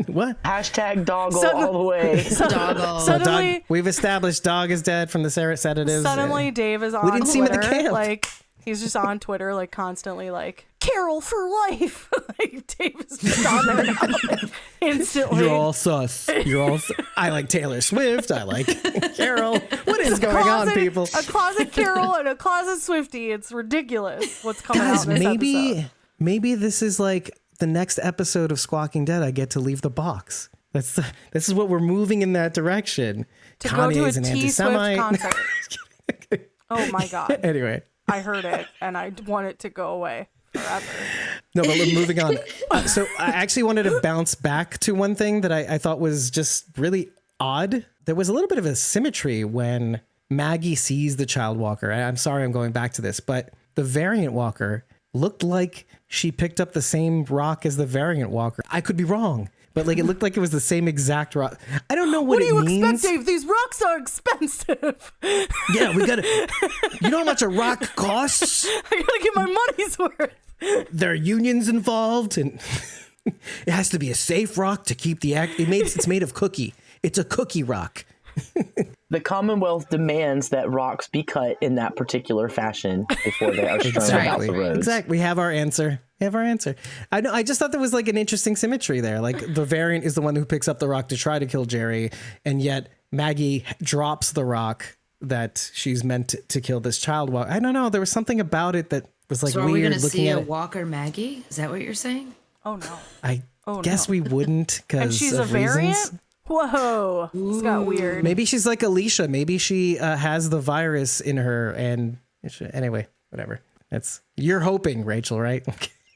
What?
Hashtag doggle
Suddenly-
all the way.
Doggle.
Suddenly,
Dog, we've established dog is dead from the sedatives.
Suddenly, Dave is on
didn't see him at the
Twitter.
camp.
Like he's just on Twitter, like constantly, like Carol for life. Like Dave is just on there now, instantly.
You're all sus. I like Taylor Swift. I like Carol. What is going on, people?
A closet Carol and a closet Swiftie. It's ridiculous what's coming out
Guys,
in this episode.
maybe this is like the next episode of Squawking Dead. I get to leave the box. This is what we're moving in that direction.
To go to a
Kanye's an
T Swift
anti-Semite.
concert. Oh my god!
Anyway.
I heard it and I want it to go away forever.
No, but we're moving on. So I actually wanted to bounce back to one thing that I thought was just really odd. There was a little bit of a symmetry when Maggie sees the child walker. I'm sorry I'm going back to this, but the variant walker looked like she picked up the same rock as the variant walker. I could be wrong, but like it looked like it was the same exact rock. I don't know what
do
it
you
means.
expect, Dave? These rocks are expensive.
Yeah, we gotta. You know how much a rock costs?
I gotta get my money's worth.
There are unions involved, and it has to be a safe rock to keep the act. It's made of cookie. It's a cookie rock.
The Commonwealth demands that rocks be cut in that particular fashion before they are strewn about the roads.
Exactly. We have our answer. I know. I just thought there was like an interesting symmetry there. Like the variant is the one who picks up the rock to try to kill Jerry, and yet Maggie drops the rock that she's meant to kill this child. I don't know. There was something about it that was like
So are
weird.
we going to
looking
see
at
a
it.
Walker Maggie? Is that what you're saying?
Oh no.
I
Oh,
guess
no.
we wouldn't because
And she's a
of
variant?
reasons.
Whoa. This got weird.
Maybe she's like Alicia. Maybe she has the virus in her. And anyway, whatever. You're hoping, Rachel, right?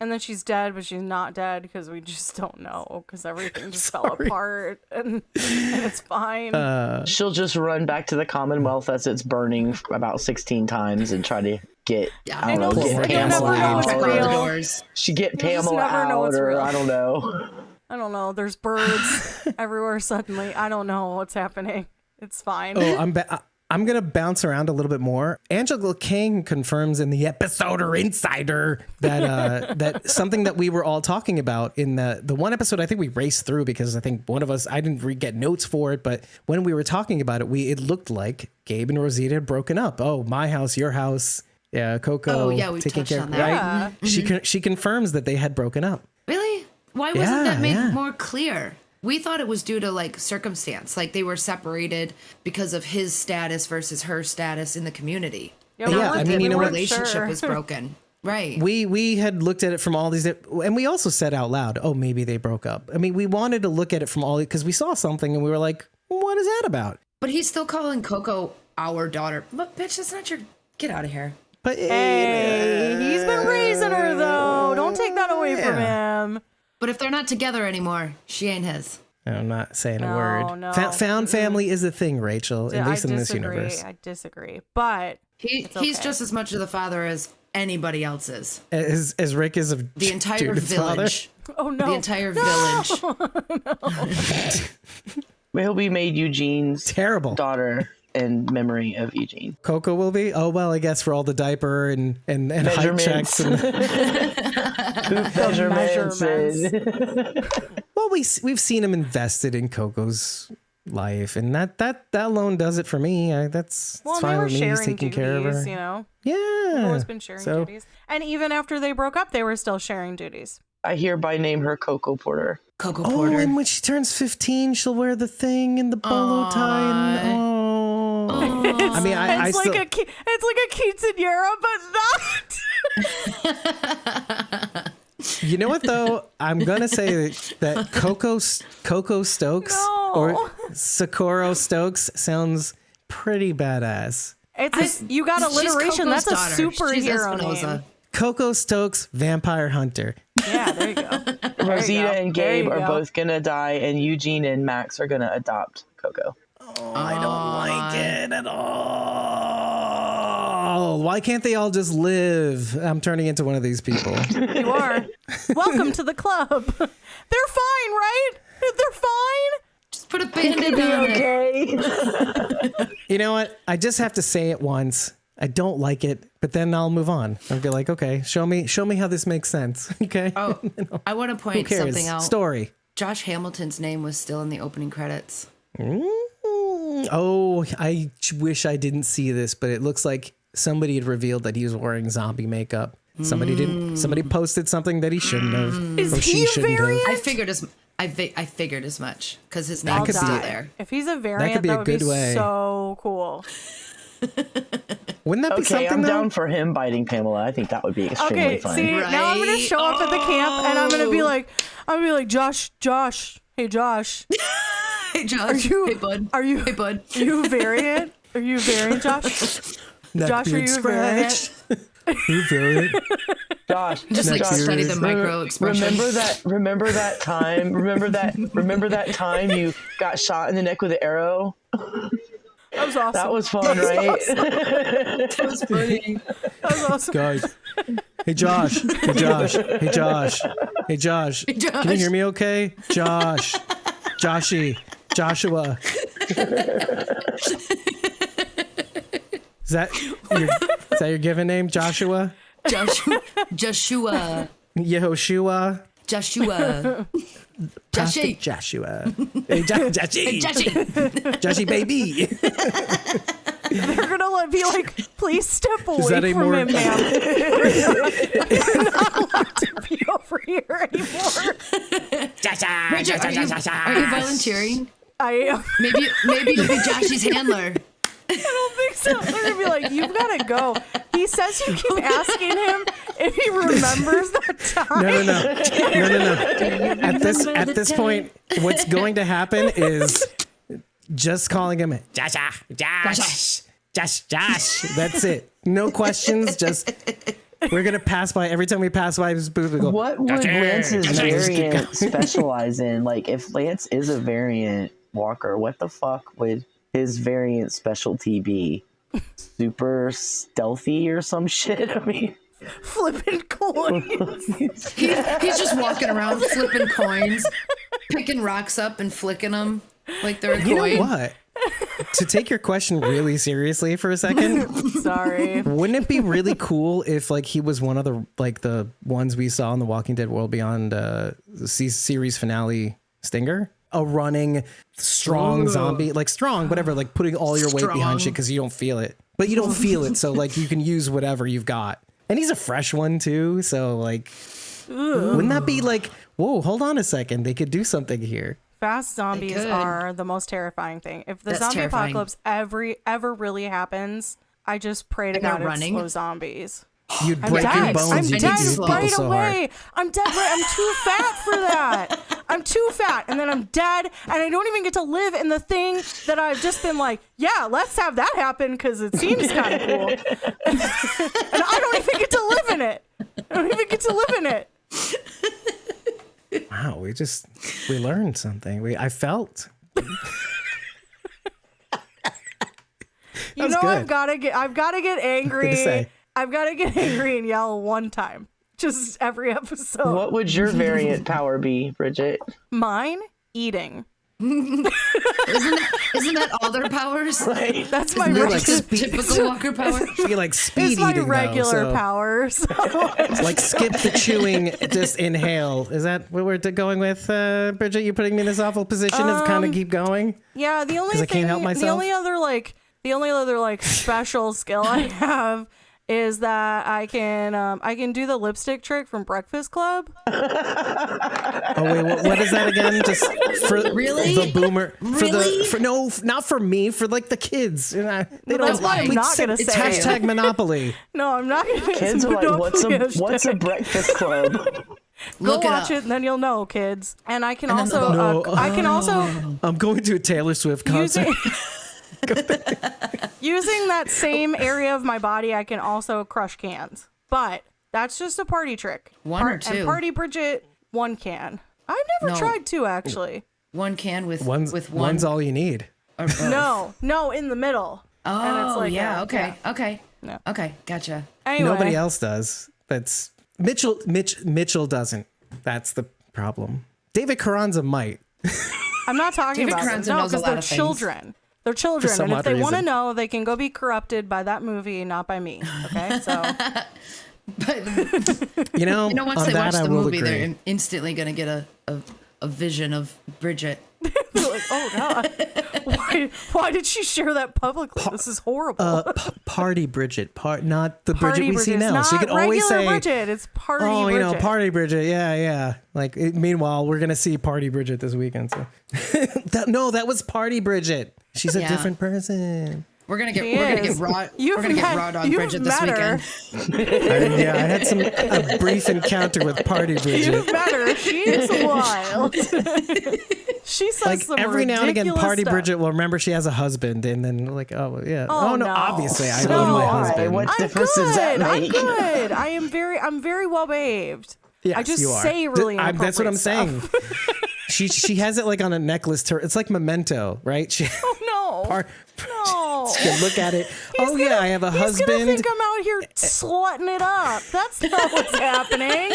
And then she's dead, but she's not dead because we just don't know because everything just fell apart and it's fine.
She'll just run back to the Commonwealth as it's burning about 16 times and try to get, I don't know,
You'll
get
never
Pamela
know
out.
it's
Check all the
real.
doors.
She get
just
Pamela
never know
out,
it's
or
real.
I don't know.
I don't know. There's birds everywhere suddenly. I don't know what's happening. It's fine.
Oh, I'm going to bounce around a little bit more. Angela King confirms in the episode or Insider that that something that we were all talking about in the one episode I think we raced through because I think one of us, I didn't get notes for it, but when we were talking about it, it looked like Gabe and Rosita had broken up. Oh, my house, your house. Yeah, Coco.
Oh, yeah, we
taking
touched
care,
on that.
right?
Yeah.
She confirms that they had broken up.
Really? Why wasn't that made
yeah.
more clear? We thought it was due to like circumstance, like they were separated because of his status versus her status in the community.
Yeah,
Not
I
that
mean, you
the
know what?
relationship
Sure.
was broken. Right.
We had looked at it from all these, and we also said out loud, oh, maybe they broke up. I mean, we wanted to look at it from all, because we saw something and we were like, what is that about?
But he's still calling Coco our daughter. But bitch, that's not your. Get out of here.
But
Hey, he's been raising her though. Don't take that away from him.
But if they're not together anymore, she ain't his.
I'm not saying a
No,
word.
no.
Found family is a thing, Rachel, at least in this universe.
I disagree. But
He's
okay.
just as much of the father as anybody else is.
As Rick is of
The entire
Judith's
village.
oh no.
The entire village.
He'll be made Eugene's
Terrible.
daughter in memory of Eugene.
Coco will be? Oh, well, I guess for all the diaper and height checks. And,
Measurements.
well, we've seen him invested in Coco's life, and that alone does it for me. That's
Well,
fine
they were
with me. He's
sharing
taking care of
duties,
her.
you know.
Yeah.
They've always been sharing
So-
duties. And even after they broke up, they were still sharing duties.
I hereby name her Coco Porter.
Coco
Oh,
Porter.
and when she turns 15, she'll wear the thing and the bolo tie. And, I mean, I
It's
still...
like it's like a quinceañera, but not.
You know what, though? I'm going to say that Coco Stokes
No.
or Socorro Stokes sounds pretty badass.
You got
She's
alliteration.
Coco's
That's a
daughter. She's
superhero
Espinosa.
name.
Coco Stokes, Vampire Hunter.
Yeah, there you go.
Rosita and
There you
Gabe are
go.
both gonna die, and Eugene and Max are gonna adopt Coco.
I don't like it at all. Why can't they all just live? I'm turning into one of these people.
You are. Welcome to the club. They're fine, right? They're fine.
Just put a band-aid on it.
You know what? I just have to say it once. I don't like it, but then I'll move on. I'll be like, okay, show me how this makes sense. Okay.
Oh, I want to
Who
point
cares?
something out.
Story.
Josh Hamilton's name was still in the opening credits.
Oh, I wish I didn't see this, but it looks like somebody had revealed that he was wearing zombie makeup. Somebody didn't. Somebody posted something that he shouldn't have.
Is
or
he
she
a
shouldn't
variant?
have.
I figured as much because his
That
name
could
is
be
still
it.
there.
If he's a variant,
be a
that would
good
be
way.
so cool.
Wouldn't that be
Okay,
something
I'm
though?
down for him biting Pamela. I think that would be extremely
Okay,
fun.
see, now I'm gonna show up at the camp and I'm gonna be like, Josh, hey Josh,
Hey, Josh.
you-
Hey, bud.
are you
Hey, bud.
are you a variant? Are you a variant, Josh? Josh, are you a variant?
You variant?
Josh,
Just like
Josh,
study the micro expression.
Remember that time? Remember that time you got shot in the neck with an arrow?
That was awesome.
That was fun, right?
That was funny.
That was awesome.
Guys. Hey Josh. Hey Josh. Hey Josh. Hey Josh. Can you
Josh.
hear me okay? Josh. Joshy. Joshua. Is that your given name, Joshua?
Joshua.
Yehoshua?
Joshua.
Pastor
Joshy.
Joshua. Hey, Joshi.
Joshy.
Joshi baby.
They're gonna be like, please step away
that a
from
more-
him, ma'am. You're not allowed to be over here anymore.
Rachel, are you volunteering?
I am.
Maybe you'll be Joshy's handler.
I don't think so. They're gonna be like, you've gotta go. He says you keep asking him if he remembers that time.
No. At this point, what's going to happen is just calling him Josh. That's it. No questions. Just we're gonna pass by every time we pass by his booth. We go.
What would Lance's variant specialize in? Like, if Lance is a variant walker, what the fuck would his variant specialty be? Super stealthy or some shit? I mean,
Flipping coins.
He's just walking around flipping coins. picking rocks up and flicking them like they're a coin.
You know what? To take your question really seriously for a second,
Sorry.
wouldn't it be really cool if like he was one of the ones we saw in the Walking Dead World Beyond series finale Stinger? A running, strong zombie, like strong, whatever, like putting all your weight behind shit because you don't feel it. But you don't feel it, so like you can use whatever you've got. And he's a fresh one too, so like, wouldn't that be like, whoa, hold on a second, they could do something here.
Fast zombies are the most terrifying thing. If the zombie apocalypse ever really happens, I just pray to God it's slow zombies.
You'd break your bones.
I'm
you
dead
beat
right
so
away.
hard.
I'm dead right. I'm too fat for that. I'm too fat, and then I'm dead, and I don't even get to live in the thing that I've just been like, yeah, let's have that happen because it seems kind of cool. And I don't even get to live in it. I don't even get to live in it.
Wow, we learned something. I felt.
You know,
good.
I've got to get angry. I've got to get angry and yell one time, just every episode.
What would your variant power be, Bridget?
Mine? Eating.
Isn't that all their powers?
Right.
That's my
typical Walker power.
Be like speed
it's my
eating,
regular
though,
power. So.
Like skip the chewing, just inhale. Is that what we're going with, Bridget? You putting me in this awful position of kind of keep going?
Yeah, the only thing,
I can't help myself?
the only other special skill I have is that I can do the lipstick trick from Breakfast Club.
Oh wait, what is that again? Just for the boomer, for no, not for me, for like the kids. They
That's why I'm not gonna
it's
say
hashtag Monopoly.
No, I'm not gonna.
Kids are like, what's a Breakfast Club?
Go watch it, and then you'll know, kids. And I can also,
I'm going to a Taylor Swift concert.
Using that same area of my body, I can also crush cans. But that's just a party trick.
One or two.
And Party Bridget, one can. I've never tried two, actually.
One can with
one. One's all you need.
No, in the middle.
Oh,
and it's like,
yeah, okay.
No.
Okay, gotcha.
Anyway.
Nobody else does. That's Mitchell doesn't. That's the problem. David Carranza might.
I'm not talking
David
about
Carranza
it. No,
knows a
because
lot
they're
of things.
children. They're children,
some
and if
odd
they want to
reason.
know, they can go be corrupted by that movie, not by me. Okay, so
But
You know,
once
on
they
that
watch
I
the
will
movie,
agree.
they're instantly going to get a vision of Bridget.
they're like, oh god, why did she share that publicly? This is horrible.
Party Bridget, not the
Party
Bridget we see
Bridget.
now.
It's
She
not
could always
regular
say,
Bridget. It's Party
"Oh,
Bridget.
you know, Party Bridget." Yeah. Like, meanwhile, we're gonna see Party Bridget this weekend. So, that was Party Bridget. She's a different person.
We're gonna get raw dog Bridget this weekend.
I had a brief encounter with Party Bridget.
You've met her. She's wild. She says
Like
some
every now and again,
ridiculous
Party
stuff.
Bridget will remember she has a husband, and then like, oh yeah,
Oh,
no,
no.
obviously I
No.
love my
Why?
husband.
What difference does that make?
I'm good. I'm very well behaved.
Yes,
I just
you are.
say really
That's what I'm
inappropriate
saying.
stuff.
She has it like on a necklace. It's like Memento, right?
Oh no. No.
She can look at it. I have a
He's
husband.
gonna think I'm out here slutting it up. That's not what's happening.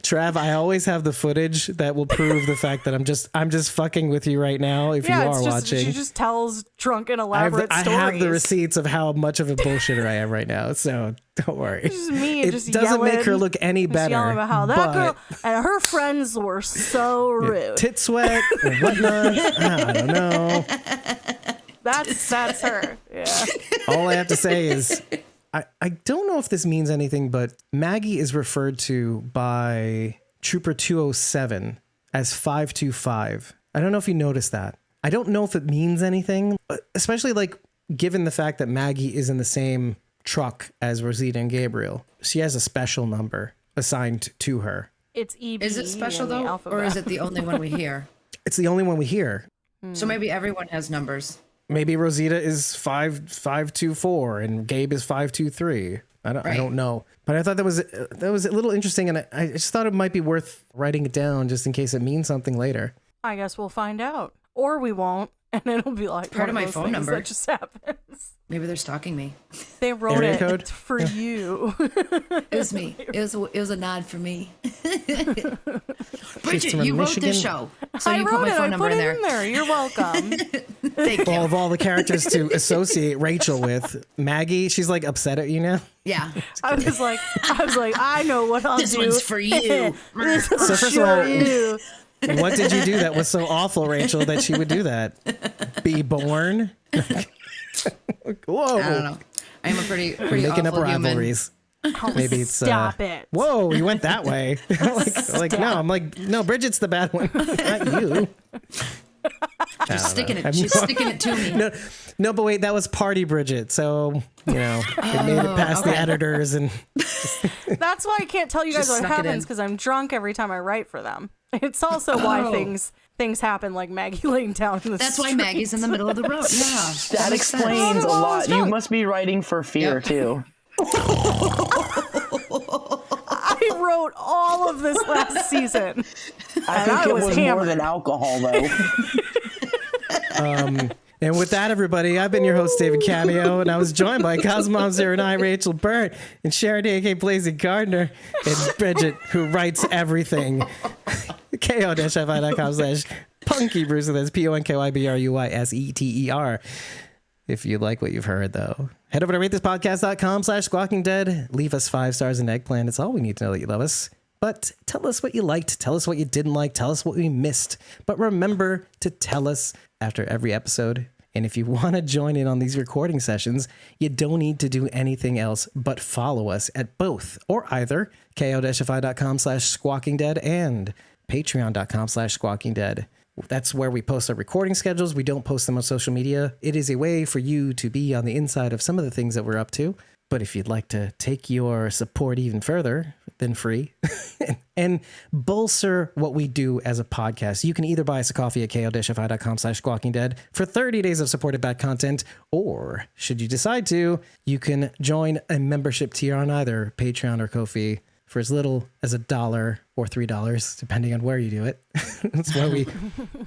Trav, I always have the footage that will prove the fact that I'm just fucking with you right now. If you are watching,
she just tells drunken elaborate
I
stories.
have the receipts of how much of a bullshitter I am right now. So don't worry.
It's just me.
It
just
doesn't make her
yelling,
look any
just
better.
yelling about how that
but
girl and her friends were so rude.
tit sweat and whatnot. I don't know.
That's her. Yeah.
All I have to say is I don't know if this means anything, but Maggie is referred to by Trooper 207 as 525. I don't know if you noticed that. I don't know if it means anything, especially like given the fact that Maggie is in the same truck as Rosita and Gabriel. She has a special number assigned to her.
It's EB.
Is it special
in the
though,
alphabet.
or is it the only one we hear?
It's the only one we hear.
So maybe everyone has numbers.
Maybe Rosita is 524 and Gabe is 523. I don't know, but I thought that was a little interesting, and I just thought it might be worth writing it down just in case it means something later.
I guess we'll find out, or we won't. And it'll be like
Part
one
of my
those
phone
things
number.
that just happens.
Maybe they're stalking me.
They wrote
Area
it
code?
for you.
It was me. It was a nod for me. Bridget,
from
you wrote
Michigan.
this show, so
I
you
wrote
put my
it.
phone
I
number
put
in
it
there.
in there. You're welcome.
Thank you.
Of all the characters to associate Rachel with, Maggie, she's like upset at you now.
Yeah.
I was like, I know what I'll
This
do.
one's for you.
This
So
one's
first of
for
all,
you.
what did you do that was so awful, Rachel, that she would do that? Be born? Whoa.
I don't know. I am a pretty
Making up
awful human.
rivalries. Maybe it's
Stop it.
Whoa, you went that way. No, I'm like, no, Bridget's the bad one, not you.
She's sticking it. She's sticking it to me.
No, but wait, that was Party Bridget. So, it made it past the editors and
That's why I can't tell you guys
Just
what
snuck it in.
happens because I'm drunk every time I write for them. It's also why things happen, like Maggie laying down in the
That's why
street.
Maggie's in the middle of the road. Yeah.
That
makes sense.
explains a
Oh,
lot.
no.
You must be writing for fear
Yep.
too.
I wrote all of this last season.
I
And
think it
was
was more
hammered.
than alcohol, though.
And with that, everybody, I've been your host, David Cameo, and I was joined by Cosmom09, Rachel Burt, and Sharon A.K. Blazy Gardner, and Bridget, who writes everything. ko-fi.com/punkybruiser. That's PONKYBRUISETER. If you like what you've heard, though, head over to ratethispodcast.com/squawking-dead. Leave us 5 stars and eggplant. It's all we need to know that you love us. But tell us what you liked. Tell us what you didn't like. Tell us what we missed. But remember to tell us after every episode. And if you want to join in on these recording sessions, you don't need to do anything else but follow us at both or either ko-fi.com/squawking-dead and patreon.com/squawking-dead. That's where we post our recording schedules. We don't post them on social media. It is a way for you to be on the inside of some of the things that we're up to. But if you'd like to take your support even further than free and bolster what we do as a podcast, you can either buy us a coffee at ko-fi.com/squawking-dead for 30 days of supported back content, or should you decide to, you can join a membership tier on either Patreon or Ko-fi for as little as $1 or $3, depending on where you do it. That's why we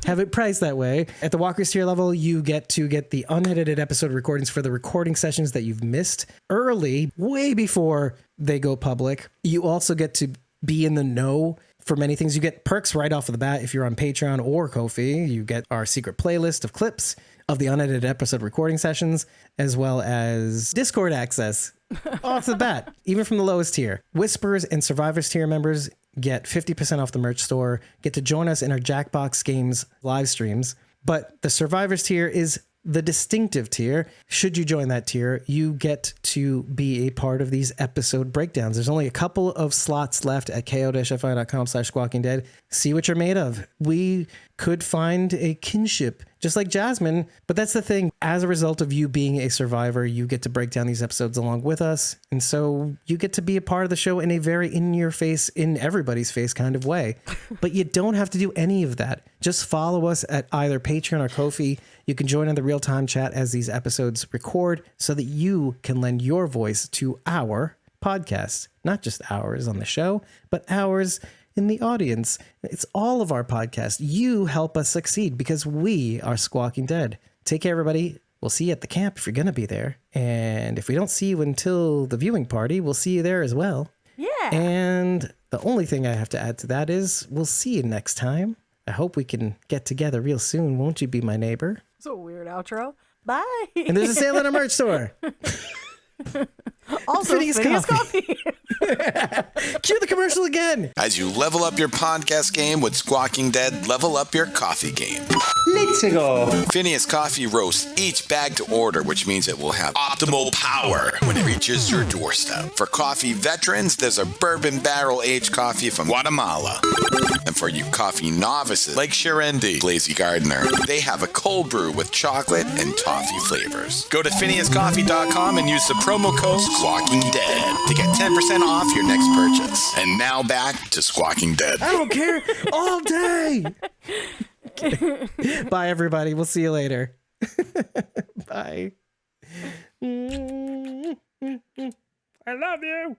have it priced that way. At the Walker's tier level, you get to get the unedited episode recordings for the recording sessions that you've missed early, way before they go public. You also get to be in the know for many things. You get perks right off of the bat if you're on Patreon or Ko-fi. You get our secret playlist of clips of the unedited episode recording sessions, as well as Discord access off the bat, even from the lowest tier. Whispers and Survivors tier members get 50% off the merch store, get to join us in our Jackbox Games live streams. But the Survivors tier is the distinctive tier. Should you join that tier, you get to be a part of these episode breakdowns. There's only a couple of slots left at ko-fi.com/squawking-dead. See what you're made of. We could find a kinship, just like Jasmine, but that's the thing. As a result of you being a survivor, you get to break down these episodes along with us. And so you get to be a part of the show in a very in your face, in everybody's face kind of way. But you don't have to do any of that. Just follow us at either Patreon or Ko-fi. You can join in the real-time chat as these episodes record so that you can lend your voice to our podcast. Not just ours on the show, but ours in the audience. It's all of our podcasts. You help us succeed because we are Squawking Dead. Take care, everybody. We'll see you at the camp if you're going to be there. And if we don't see you until the viewing party, we'll see you there as well.
Yeah.
And the only thing I have to add to that is we'll see you next time. I hope we can get together real soon. Won't you be my neighbor?
It's a weird outro. Bye.
And there's a sale at our merch store.
Also,
Phineas
Phineas
Coffee.
Coffee.
Cue the commercial again.
As you level up your podcast game with Squawking Dead, level up your coffee game.
Let's go.
Phineas Coffee roasts each bag to order, which means it will have optimal power when it reaches your doorstep. For coffee veterans, there's a bourbon barrel-aged coffee from Guatemala. And for you coffee novices, like Sharendi, Blazy Gardner, they have a cold brew with chocolate and toffee flavors. Go to phineascoffee.com and use the promo code SquawkingDead to get 10% off your next purchase. And now back to Squawking Dead.
I don't care all day. Bye, everybody. We'll see you later. Bye. I love you.